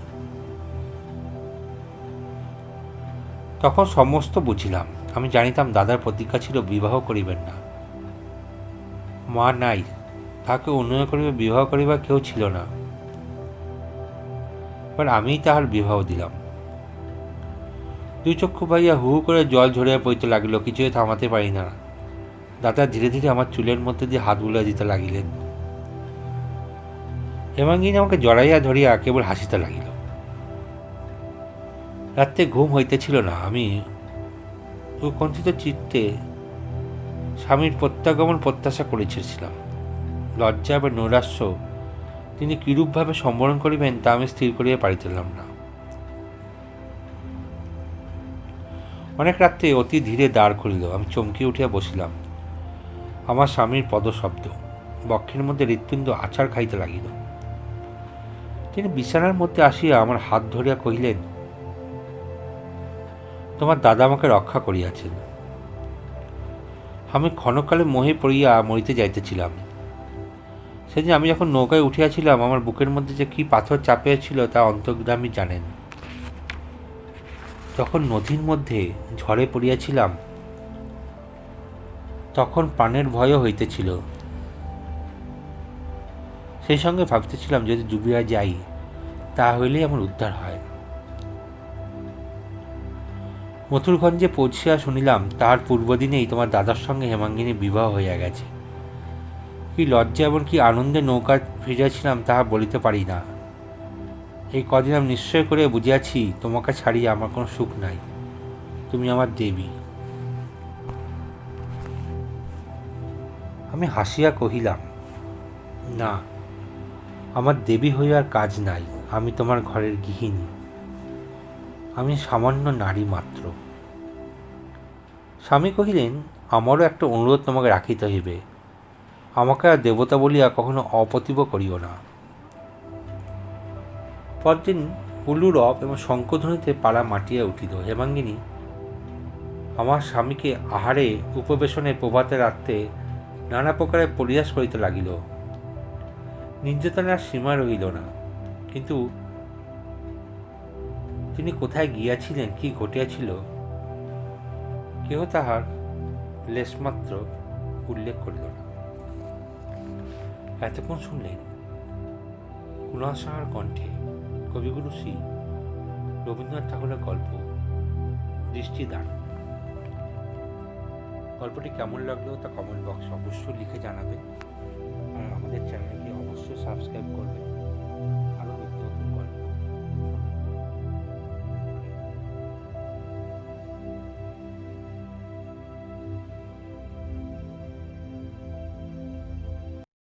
তখন সমস্ত বুঝিলাম। আমি জানিতাম দাদার প্রতিজ্ঞা ছিল বিবাহ করিবেন না। মা নাই, তাহাকে অনুনয় করিবে, বিবাহ করিবার কেউ ছিল না। এবার আমিই তাহার বিবাহ দিলাম। দুই চক্ষু পাইয়া হু হু করে জল ঝরিয়া পড়িতে লাগিল। কিছুই থামাতে পারি না। দাদা ধীরে ধীরে আমার চুলের মধ্যে দিয়ে হাত বুলাইয়া দিতে লাগিলেন। হেমাঙ্গিনী আমাকে জড়াইয়া ধরিয়া কেবল হাসিতে লাগিল। রাত্রে ঘুম হইতেছিল না। আমি উৎকণ্ঠিত চিত্তে স্বামীর প্রত্যাগমন প্রত্যাশা করিতেছিলাম। লজ্জা এবং নৈরাশ্য তিনি কিরূপভাবে সম্বরণ করিবেন, তা আমি স্থির করিয়া পারিতেলাম না। অনেক রাত্রে অতি ধীরে দ্বার খুলিল। আমি চমকিয়া উঠিয়া বসিলাম। আমার স্বামীর পদশব্দ। বক্ষের মধ্যে হৃৎপিণ্ড আছাড় খাইতে লাগিল। তিনি বিছানার মধ্যে আসিয়া আমার হাত ধরিয়া কহিলেন, তোমার দাদা আমাকে রক্ষা করিয়াছেন। আমি ক্ষণকালে মোহে পড়িয়া মরিতে যাইতেছিলাম। সেদিন আমি যখন নৌকায় উঠিয়াছিলাম, আমার বুকের মধ্যে যে কি পাথর চাপিয়াছিল তা অন্তর্যামী জানেন। যখন নদীর মধ্যে ঝড়ে পড়িয়াছিলাম, তখন প্রাণের ভয়ও হইতেছিল। সেই সঙ্গে ভাবতেছিলাম, যদি ডুবিয়া যাই তা হইলেই আমার উদ্ধার হয়। মথুরগঞ্জে পৌঁছিয়া শুনিলাম তাহার পূর্বদিনেই তোমার দাদার সঙ্গে হেমাঙ্গিনীর বিবাহ হইয়া গেছে। কি লজ্জা এবং কি আনন্দে নৌকা ফিরিয়াছিলাম তাহা বলিতে পারি না। এই কদিন আমি নিশ্চয় করে বুঝিয়াছি তোমাকে ছাড়িয়া আমার কোনো সুখ নাই, তুমি আমার দেবী। আমি হাসিয়া কহিলাম, না, আমার দেবী হইয়ার কাজ নাই, আমি তোমার ঘরের গৃহিণী, আমি সামান্য নারী মাত্র। স্বামী কহিলেন, আমারও একটা অনুরোধ তোমাকে রাখিতে হইবে, আমাকে আর দেবতা বলিয়া কখনো অপতিব করিও না। পরদিন উলুরব এবং শঙ্খধ্বনিতে পাড়া মাটিয়া উঠিল। হেমাঙ্গিনী আমার স্বামীকে আহারে উপবেশনে প্রভাতে রাত্রে নানা প্রকারে পরিহাস করিতে লাগিল। নির্যাতনের সীমা রহিল না। কিন্তু তিনি কোথায় গিয়াছিলেন, কি ঘটিয়াছিল, কেহ তাহার লেশমাত্র উল্লেখ করিল না। এতক্ষণ শুনলেন কুণাল সাহার কণ্ঠে কবিগুরু শ্রী রবীন্দ্রনাথ ঠাকুরের গল্প দৃষ্টিদান। গল্পটি কেমন লাগলো তা কমেন্ট বক্সে অবশ্যই লিখে জানাবেন, আর আমাদের চ্যানেলকে অবশ্যই সাবস্ক্রাইব করবেন।